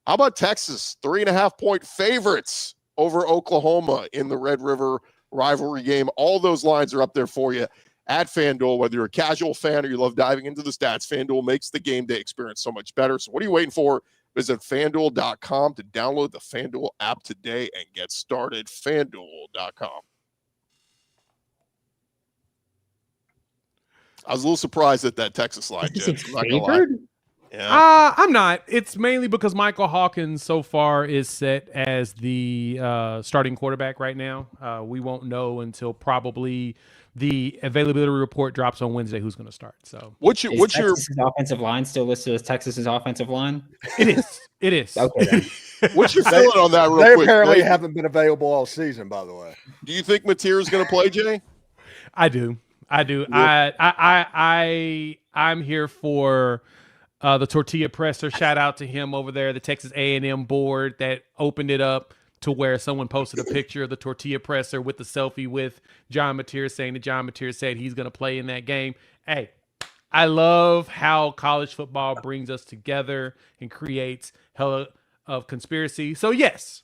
How about Texas? 3.5-point favorites over Oklahoma in the Red River rivalry game. All those lines are up there for you at FanDuel. Whether you're a casual fan or you love diving into the stats, FanDuel makes the game day experience so much better. So what are you waiting for? Visit FanDuel.com to download the FanDuel app today and get started. FanDuel.com. I was a little surprised at that Texas line, Jim. I'm not gonna lie. Yeah. I'm not. It's mainly because Michael Hawkins so far is set as the starting quarterback right now. We won't know until probably the availability report drops on Wednesday who's going to start. So what's your offensive line still listed as Texas's offensive line? It is. It is. Okay. What's your feeling on that? Real they quick? apparently haven't been available all season, by the way. Do you think Mateer is going to play, Jay? I do. Yep. I'm here for the tortilla presser. Shout out to him over there, the Texas A&M board that opened it up to where someone posted a picture of the tortilla presser with the selfie with John Mateer, saying that John Mateer said he's going to play in that game. Hey, I love how college football brings us together and creates hella of conspiracy. So yes,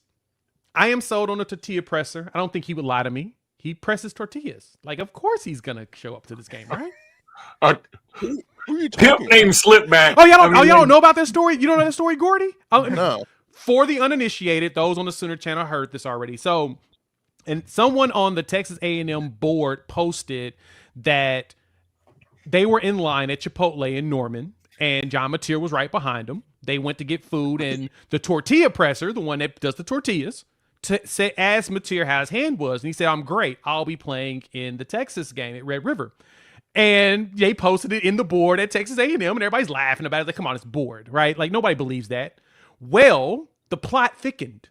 I am sold on the tortilla presser. I don't think he would lie to me. He presses tortillas. Like, of course he's going to show up to this game, right? Who are you talking Pimp named Slipback. Oh, y'all don't know about that story? You don't know that story, Gordy? No. For the uninitiated, those on the Sooner Channel heard this already. So, and someone on the Texas A&M board posted that they were in line at Chipotle in Norman, and John Mateer was right behind them. They went to get food, and the tortilla presser, the one that does the tortillas, asked Mateer how his hand was, and he said, "I'm great. I'll be playing in the Texas game at Red River." And they posted it in the board at Texas A&M, and everybody's laughing about it. Like, come on, it's board, right? Like, nobody believes that. Well, the plot thickened.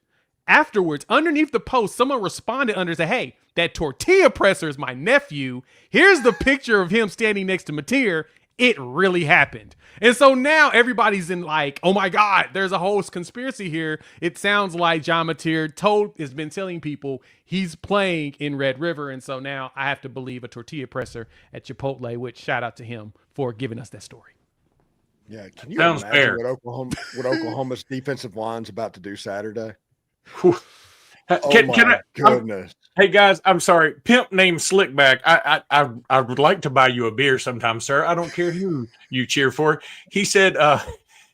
Afterwards, underneath the post, someone responded under and said, "Hey, that tortilla presser is my nephew. Here's the picture of him standing next to Mateer. It really happened." And so now everybody's in like, oh my God, there's a whole conspiracy here. It sounds like John Mateer has been telling people he's playing in Red River. And so now I have to believe a tortilla presser at Chipotle, which shout out to him for giving us that story. Yeah, can you Sounds imagine fair. what Oklahoma's defensive line's about to do Saturday? Whew. Can I, goodness. hey guys, I'm sorry. Pimp named Slickback. I would like to buy you a beer sometime, sir. I don't care who you cheer for. He said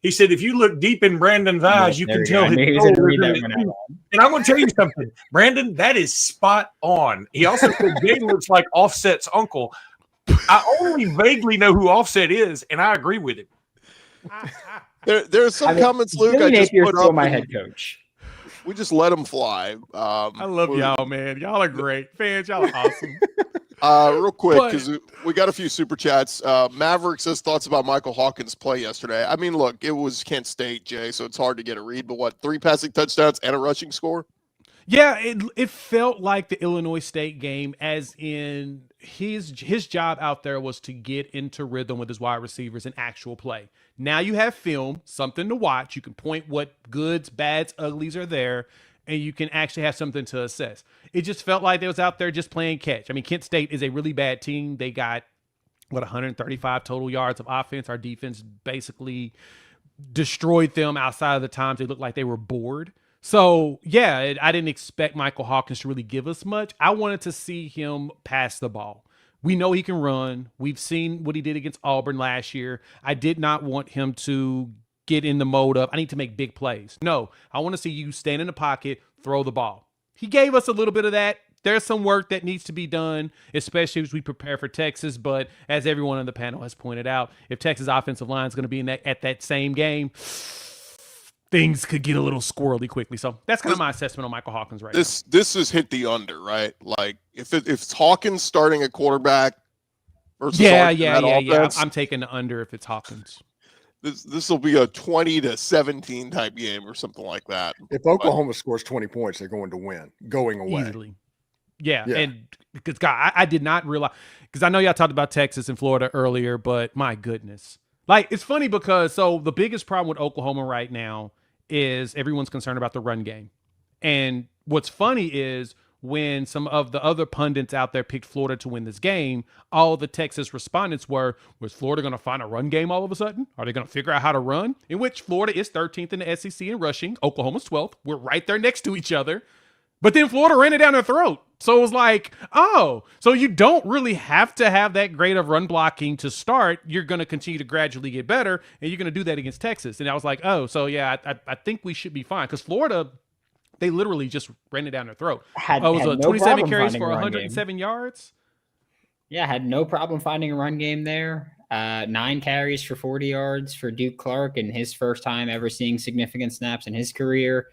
if you look deep in Brandon's eyes, you can tell his soul is in his feet. And I'm going to tell you something, Brandon. That is spot on. He also said Jay looks like Offset's uncle. I only vaguely know who Offset is, and I agree with him. There's some comments, Luke. Billy I just Napier's put still up. my head coach. We just let them fly. I love y'all, man. Y'all are great. Fans, y'all are awesome. Real quick, because we got a few super chats. Maverick says thoughts about Michael Hawkins' play yesterday. I mean, look, it was Kent State, Jay, so it's hard to get a read. But what, 3 passing touchdowns and a rushing score? Yeah, it felt like the Illinois State game, as in his job out there was to get into rhythm with his wide receivers in actual play. Now you have film, something to watch. You can point what goods, bads, uglies are there, and you can actually have something to assess. It just felt like they was out there just playing catch. I mean, Kent State is a really bad team. They got, 135 total yards of offense. Our defense basically destroyed them outside of the times they looked like they were bored. So, yeah, I didn't expect Michael Hawkins to really give us much. I wanted to see him pass the ball. We know he can run. We've seen what he did against Auburn last year. I did not want him to get in the mode of, I need to make big plays. No, I want to see you stand in the pocket, throw the ball. He gave us a little bit of that. There's some work that needs to be done, especially as we prepare for Texas. But as everyone on the panel has pointed out, if Texas offensive line is going to be at that same game, things could get a little squirrely quickly. So that's kind of my assessment on Michael Hawkins right now. This is hit the under, right? Like if it's Hawkins starting at quarterback versus Yeah. offense, I'm taking the under if it's Hawkins. This will be a 20-17 type game or something like that. If Oklahoma scores 20 points, they're going to win going away. Easily. Yeah. And because God, I did not realize, because I know y'all talked about Texas and Florida earlier, but my goodness. Like, it's funny because so the biggest problem with Oklahoma right now is everyone's concerned about the run game. And what's funny is when some of the other pundits out there picked Florida to win this game, all the Texas respondents were, was Florida going to find a run game all of a sudden? Are they going to figure out how to run? In which Florida is 13th in the SEC in rushing. Oklahoma's 12th. We're right there next to each other. But then Florida ran it down their throat. So it was like, oh, so you don't really have to have that great of run blocking to start. You're going to continue to gradually get better, and you're going to do that against Texas. And I was like, oh, so yeah, I think we should be fine. Because Florida, they literally just ran it down their throat. It was 27 carries for 107 yards. Yeah, had no problem finding a run game there. 9 carries for 40 yards for Duke Clark in his first time ever seeing significant snaps in his career.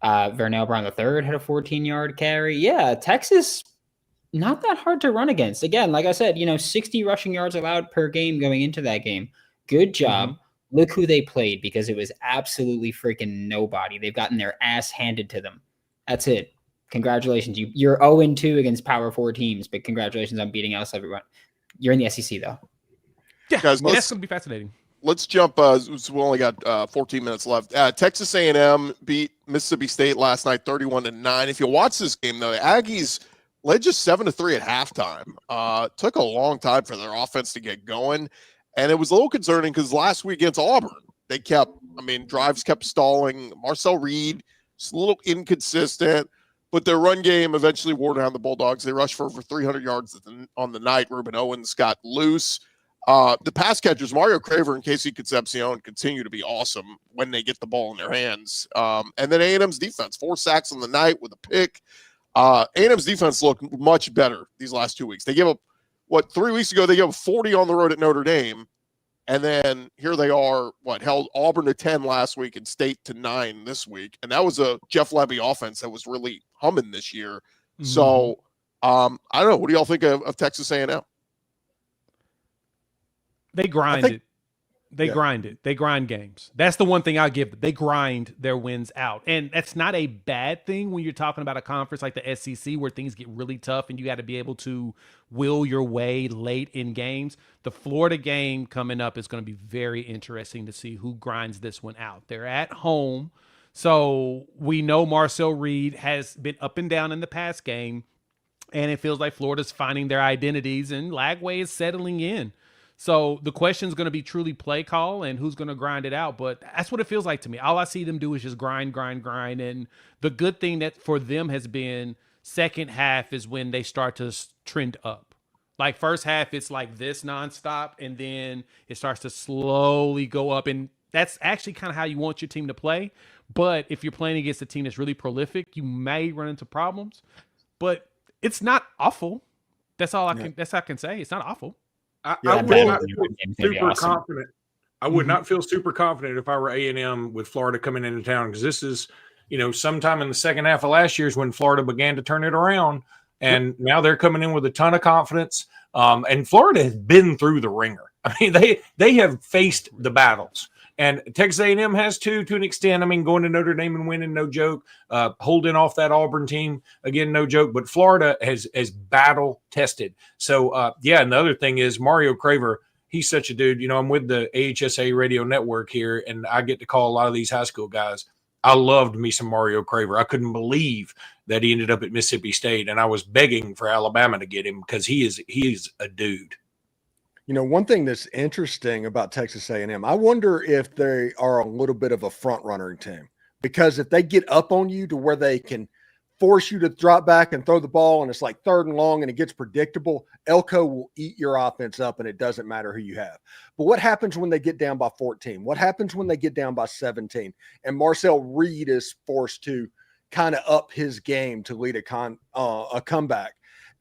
Vernell Brown III had a 14-yard carry. Yeah, Texas, not that hard to run against. Again, like I said, 60 rushing yards allowed per game going into that game. Good job. Mm-hmm. Look who they played, because it was absolutely freaking nobody. They've gotten their ass handed to them. That's it. Congratulations. You're 0-2 against Power 4 teams, but congratulations on beating else everyone. You're in the SEC, though. Yeah, guys, that's going to be fascinating. Let's jump. We only got 14 minutes left. Texas A&M beat Mississippi State last night, 31-9. If you watch this game, though, the Aggies led just 7-3 at halftime. Took a long time for their offense to get going, and it was a little concerning because last week against Auburn, drives kept stalling. Marcel Reed, just a little inconsistent, but their run game eventually wore down the Bulldogs. They rushed for over 300 yards on the night. Ruben Owens got loose. The pass catchers, Mario Craver and Casey Concepcion, continue to be awesome when they get the ball in their hands. And then A&M's defense, 4 sacks on the night with a pick. A&M's defense looked much better these last 2 weeks. They gave up, 3 weeks ago, they gave up 40 on the road at Notre Dame. And then here they are, held Auburn to 10 last week and State to 9 this week. And that was a Jeff Levy offense that was really humming this year. Mm-hmm. So, I don't know. What do y'all think of Texas A&M? They grind it. They grind it. They grind games. That's the one thing I'll give them. They grind their wins out. And that's not a bad thing when you're talking about a conference like the SEC where things get really tough and you got to be able to will your way late in games. The Florida game coming up is going to be very interesting to see who grinds this one out. They're at home. So we know Marcel Reed has been up and down in the pass game, and it feels like Florida's finding their identities and Lagway is settling in. So the question is going to be truly play call and who's going to grind it out. But that's what it feels like to me. All I see them do is just grind. And the good thing that for them has been second half is when they start to trend up. Like first half, it's like this nonstop. And then it starts to slowly go up. And that's actually kind of how you want your team to play. But if you're playing against a team that's really prolific, you may run into problems. But it's not awful. That's all I can say. It's not awful. I would not feel super confident. I would not feel super confident if I were A&M with Florida coming into town, because this is, sometime in the second half of last year is when Florida began to turn it around, and now they're coming in with a ton of confidence. And Florida has been through the ringer. I mean, they have faced the battles, and Texas A&M has to an extent. I mean, going to Notre Dame and winning, no joke. Holding off that Auburn team, again, no joke. But Florida has battle tested. So, and the other thing is Mario Craver. He's such a dude. I'm with the AHSA radio network here, and I get to call a lot of these high school guys. I loved me some Mario Craver. I couldn't believe that he ended up at Mississippi State, and I was begging for Alabama to get him because he is a dude. One thing that's interesting about Texas A&M, I wonder if they are a little bit of a front-runner team, because if they get up on you to where they can force you to drop back and throw the ball and it's like 3rd and long and it gets predictable, Elko will eat your offense up and it doesn't matter who you have. But what happens when they get down by 14? What happens when they get down by 17? And Marcel Reed is forced to kind of up his game to lead a comeback.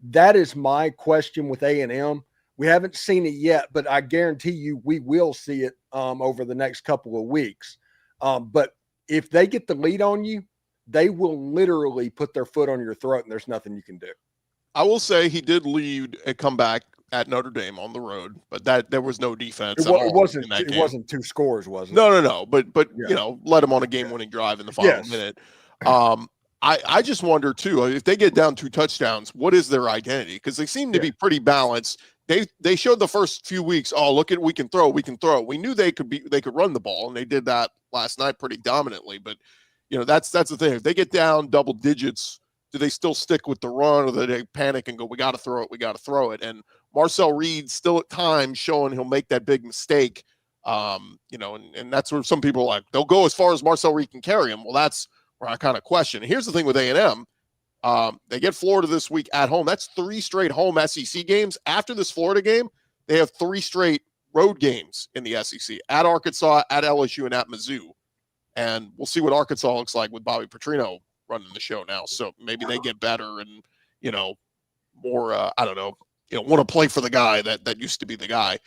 That is my question with A&M. We haven't seen it yet, but I guarantee you we will see it over the next couple of weeks. But if they get the lead on you, they will literally put their foot on your throat, and there's nothing you can do. I will say he did lead a comeback at Notre Dame on the road, but there was no defense. It wasn't 2 scores, was it? No. But Yeah. you know, let him on a game-winning drive in the final minute. I just wonder too, if they get down 2 touchdowns, what is their identity? Because they seem to be pretty balanced. They showed the first few weeks, oh, look at we can throw. We knew they could run the ball, and they did that last night pretty dominantly. But you know, that's the thing. If they get down double digits, do they still stick with the run, or do they panic and go, we got to throw it? And Marcel Reed still at times showing he'll make that big mistake. You know, and that's where some people are like, they'll go as far as Marcel Reed can carry him. Well, that's where I kind of question. And here's the thing with A&M. They get Florida this week at home. That's 3 straight home SEC games. After this Florida game, they have 3 straight road games in the SEC, at Arkansas, at LSU, and at Mizzou. And we'll see what Arkansas looks like with Bobby Petrino running the show now. So maybe they get better and, you know, more, I don't know, you know, want to play for the guy that used to be the guy.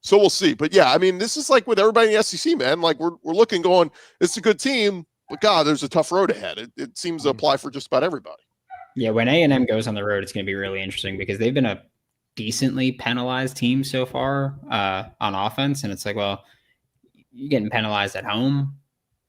So we'll see. But yeah, I mean, this is like with everybody in the SEC, man. Like we're looking going, it's a good team, but God, there's a tough road ahead. It seems to apply for just about everybody. Yeah, when A&M goes on the road, it's going to be really interesting because they've been a decently penalized team so far on offense. And it's like, well, you're getting penalized at home.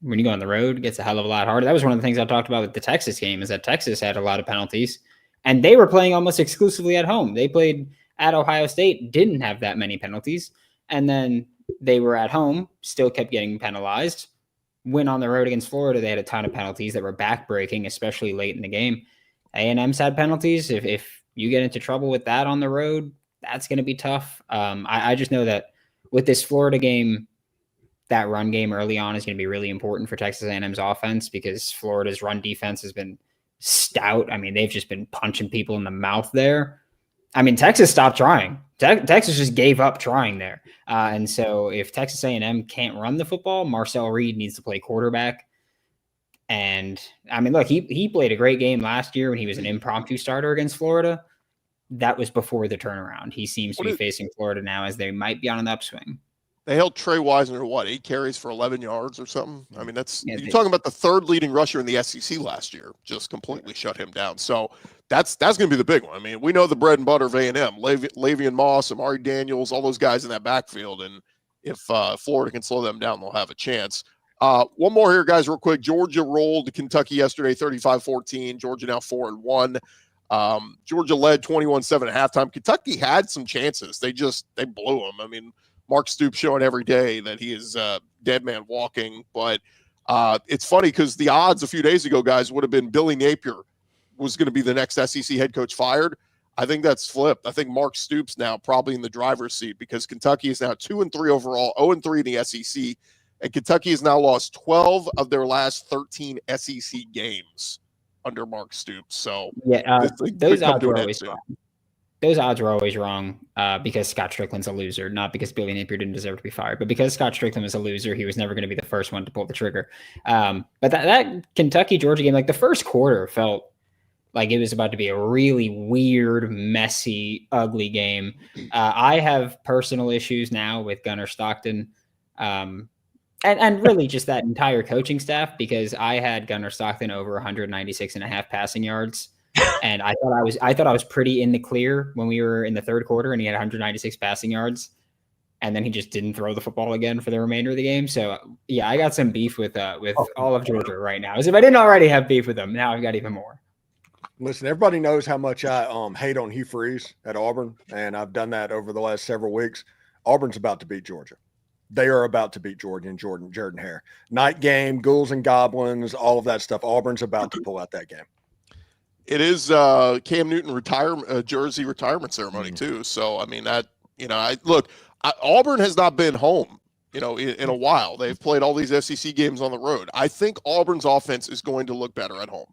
When you go on the road, it gets a hell of a lot harder. That was one of the things I talked about with the Texas game, is that Texas had a lot of penalties, and they were playing almost exclusively at home. They played at Ohio State, didn't have that many penalties, and then they were at home, still kept getting penalized. Went on the road against Florida, they had a ton of penalties that were backbreaking, especially late in the game. A&M's had penalties. If you get into trouble with that on the road, that's going to be tough. I just know that with this Florida game, that run game early on is going to be really important for Texas A&M's offense, because Florida's run defense has been stout. I mean, they've just been punching people in the mouth there. I mean, Texas stopped trying. Texas just gave up trying there. And so if Texas A&M can't run the football, Marcel Reed needs to play quarterback. And I mean, look, he played a great game last year when he was an impromptu starter against Florida. That was before the turnaround. He seems to be facing Florida now as they might be on an upswing. They held Trey Wisener to 8 carries for 11 yards or something. I mean, you're talking about the 3rd leading rusher in the SEC last year, just completely shut him down. So that's going to be the big one. I mean, we know the bread and butter of A&M, Lavian Moss, Amari Daniels, all those guys in that backfield. And if Florida can slow them down, they'll have a chance. One more here, guys, real quick. Georgia rolled Kentucky yesterday, 35-14. Georgia now 4-1. Georgia led 21-7 at halftime. Kentucky had some chances. They blew them. I mean, Mark Stoops showing every day that he is dead man walking. But it's funny because the odds a few days ago, guys, would have been Billy Napier was going to be the next SEC head coach fired. I think that's flipped. I think Mark Stoops now probably in the driver's seat, because Kentucky is now 2-3 overall, 0-3 in the SEC. And Kentucky has now lost 12 of their last 13 SEC games under Mark Stoops. So yeah, those odds were always wrong. Those odds were always wrong because Scott Strickland's a loser, not because Billy Napier didn't deserve to be fired, but because Scott Strickland was a loser, he was never going to be the first one to pull the trigger. But that Kentucky-Georgia game, like the first quarter felt like it was about to be a really weird, messy, ugly game. I have personal issues now with Gunnar Stockton and really just that entire coaching staff, because I had Gunnar Stockton over 196.5 passing yards. And I thought I was pretty in the clear when we were in the 3rd quarter, and he had 196 passing yards, and then he just didn't throw the football again for the remainder of the game. So yeah, I got some beef with all of Georgia right now. As if I didn't already have beef with them, now I've got even more. Listen, everybody knows how much I hate on Hugh Freeze at Auburn, and I've done that over the last several weeks. Auburn's about to beat Georgia. They are about to beat Georgia and Jordan Hare. Night game, ghouls and goblins, all of that stuff. Auburn's about to pull out that game. It is Cam Newton jersey retirement ceremony too. So I mean Auburn has not been home, in a while. They've played all these SEC games on the road. I think Auburn's offense is going to look better at home,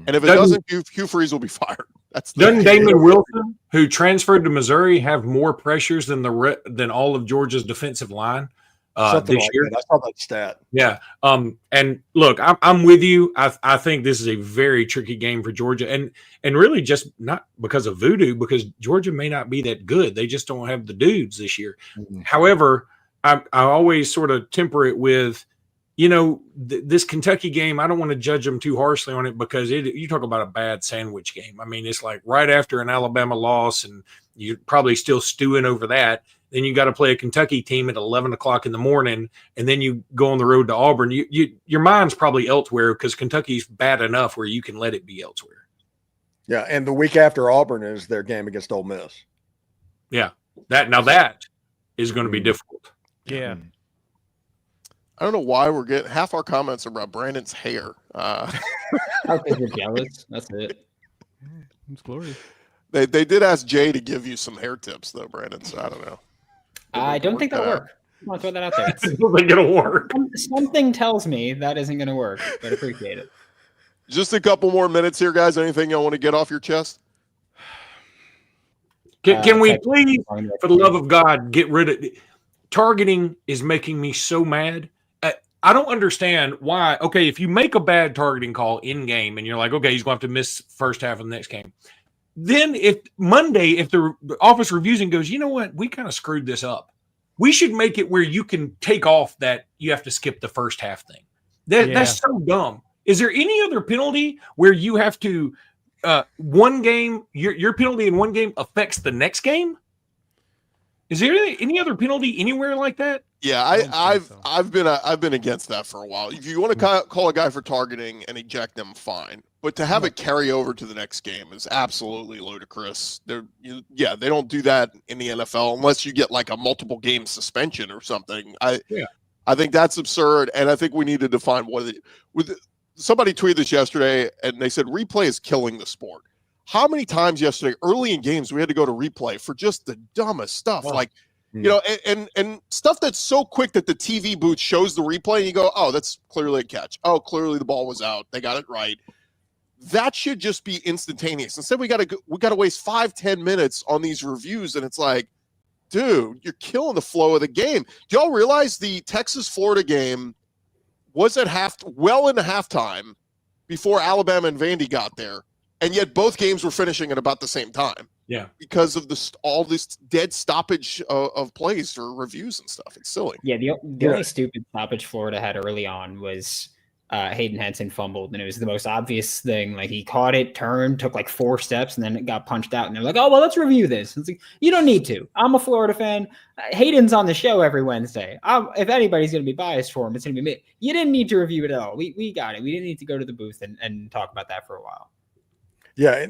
and if it doesn't, Hugh Freeze will be fired. Doesn't Damon Wilson, who transferred to Missouri, have more pressures than than all of Georgia's defensive line this year? I saw that stat. Yeah. And look, I'm with you. I think this is a very tricky game for Georgia, and really just not because of voodoo, because Georgia may not be that good. They just don't have the dudes this year. Mm-hmm. However, I always sort of temper it with this Kentucky game, I don't want to judge them too harshly on it because you talk about a bad sandwich game. I mean, it's like right after an Alabama loss and you're probably still stewing over that. Then you got to play a Kentucky team at 11 o'clock in the morning, and then you go on the road to Auburn. Your mind's probably elsewhere because Kentucky's bad enough where you can let it be elsewhere. Yeah, and the week after Auburn is their game against Ole Miss. Yeah, that is going to be difficult. Yeah. I don't know why we're getting half our comments are about Brandon's hair. Because we're jealous. That's it. It's glorious. They did ask Jay to give you some hair tips, though, Brandon. So I don't know. I don't think that'll work. I want to throw that out there. I don't think it'll work. Something tells me that isn't going to work, but appreciate it. Just a couple more minutes here, guys. Anything you want to get off your chest? Can we please, for the love of God, get rid of targeting? Is making me so mad. I don't understand why. Okay, if you make a bad targeting call in game and you're like, okay, he's going to have to miss first half of the next game. Then if the office reviews and goes, you know what, we kind of screwed this up. We should make it where you can take off that you have to skip the first half thing. That's so dumb. Is there any other penalty where you have to one game, your penalty in one game affects the next game? Is there any other penalty anywhere like that? Yeah, I've been against that for a while. If you want to call a guy for targeting and eject them, fine. But to have it carry over to the next game is absolutely ludicrous. They don't do that in the NFL unless you get like a multiple game suspension or something. I think that's absurd, and I think we need to define somebody tweeted this yesterday, and they said replay is killing the sport. How many times yesterday, early in games, we had to go to replay for just the dumbest stuff, and stuff that's so quick that the TV booth shows the replay, and you go, "Oh, that's clearly a catch. Oh, clearly the ball was out. They got it right." That should just be instantaneous. Instead, we got to waste 5-10 minutes on these reviews, and it's like, dude, you're killing the flow of the game. Do y'all realize the Texas-Florida game was at well into halftime before Alabama and Vandy got there, and yet both games were finishing at about the same time? Yeah, because of all this dead stoppage of plays or reviews and stuff. It's silly. Yeah, the only stupid stoppage Florida had early on was Hayden Henson fumbled, and it was the most obvious thing. Like, he caught it, turned, took like 4 steps, and then it got punched out. And they're like, "Oh, well, let's review this." It's like, you don't need to. I'm a Florida fan. Hayden's on the show every Wednesday. If anybody's going to be biased for him, it's going to be me. You didn't need to review it at all. We got it. We didn't need to go to the booth and talk about that for a while. Yeah,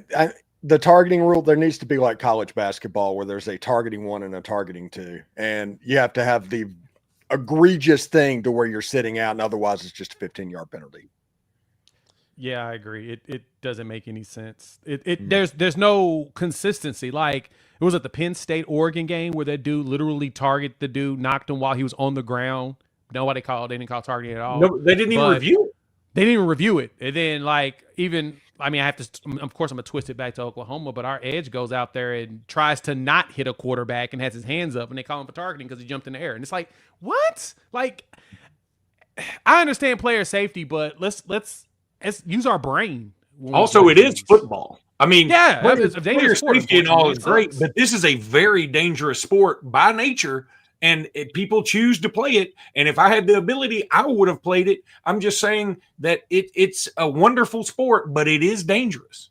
the targeting rule, there needs to be like college basketball where there's a targeting 1 and a targeting 2. And you have to have the egregious thing to where you're sitting out, and otherwise it's just a 15-yard penalty. Yeah, I agree. It doesn't make any sense. There's no consistency. Like, it was at the Penn State Oregon game where that dude literally targeted the dude, knocked him while he was on the ground. They didn't call targeting at all. No, they didn't even review it. They didn't even review it. And then, I have to, of course, I'm going to twist it back to Oklahoma, but our edge goes out there and tries to not hit a quarterback and has his hands up, and they call him for targeting because he jumped in the air. And it's like, what? Like, I understand player safety, but let's use our brain. Also, it is football. I mean, player safety and all is great, but this is a very dangerous sport by nature. And people choose to play it. And if I had the ability, I would have played it. I'm just saying that it's a wonderful sport, but it is dangerous.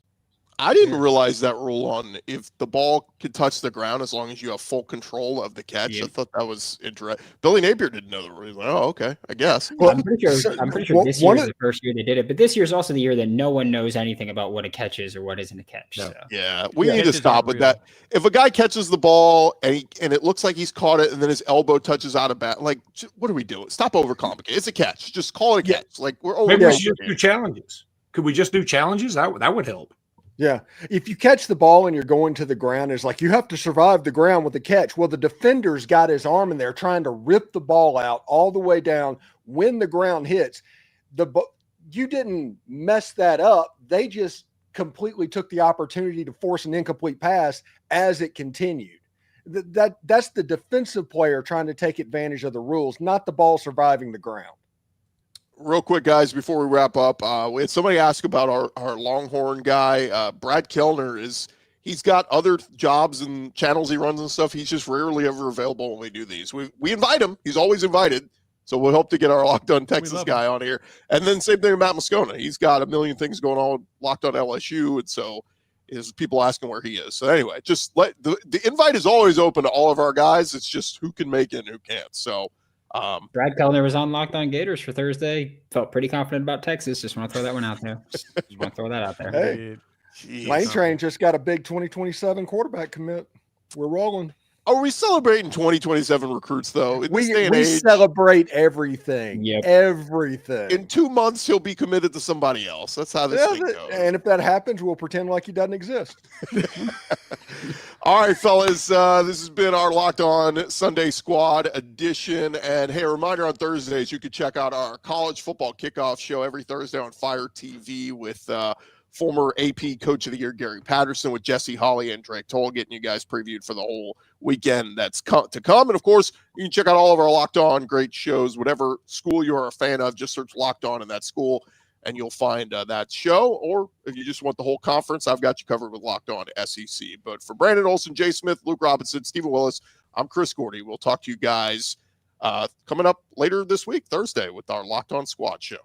I didn't realize that rule on if the ball could touch the ground as long as you have full control of the catch. Yeah. I thought that was interesting. Billy Napier didn't know the rule. Like, oh, okay, I guess. Well, I'm pretty sure this year is the first year they did it, but this year is also the year that no one knows anything about what a catch is or what isn't a catch. No. So. Yeah, we need to stop with that. If a guy catches the ball and it looks like he's caught it and then his elbow touches out of bat, like, what are we doing? Stop overcomplicating. It's a catch. Just call it a catch. Like, maybe we should do challenges. Could we just do challenges? That would help. Yeah. If you catch the ball and you're going to the ground, it's like you have to survive the ground with the catch. Well, the defender's got his arm in there trying to rip the ball out all the way down when the ground hits. You didn't mess that up. They just completely took the opportunity to force an incomplete pass as it continued. That's the defensive player trying to take advantage of the rules, not the ball surviving the ground. Real quick, guys, before we wrap up, we had somebody ask about our Longhorn guy. Brad Kellner he's got other jobs and channels he runs and stuff. He's just rarely ever available when we do these. We invite him. He's always invited. So we'll hope to get our Locked On Texas love guy on here. And then same thing with Matt Moscona. He's got a million things going on Locked On LSU. And so is people asking where he is. So anyway, just let the invite is always open to all of our guys. It's just who can make it and who can't. So Brad Kellner was on Locked On Gators for Thursday. Felt pretty confident about Texas. Just want to throw that one out there. Just want to throw that out there. Hey, geez. Lane Train just got a big 2027 quarterback commit. We're rolling. Are we celebrating 2027 recruits though? In this day and We age, celebrate everything. Yep. Everything. in 2 months he'll be committed to somebody else. That's how this thing goes. And if that happens, we'll pretend like he doesn't exist. All right, fellas, this has been our Locked On Sunday Squad edition. And hey, a reminder on Thursdays, you can check out our college football kickoff show every Thursday on Fire TV with former AP Coach of the Year Gary Patterson, with Jesse Holley and Drake Toll, getting you guys previewed for the whole weekend that's to come. And of course, you can check out all of our Locked On great shows. Whatever school you're a fan of, just search Locked On in that school and you'll find that show. Or if you just want the whole conference, I've got you covered with Locked On SEC. But for Brandon Olson, Jay Smith, Luke Robinson, Stephen Willis, I'm Chris Gordy. We'll talk to you guys coming up later this week, Thursday, with our Locked On Squad show.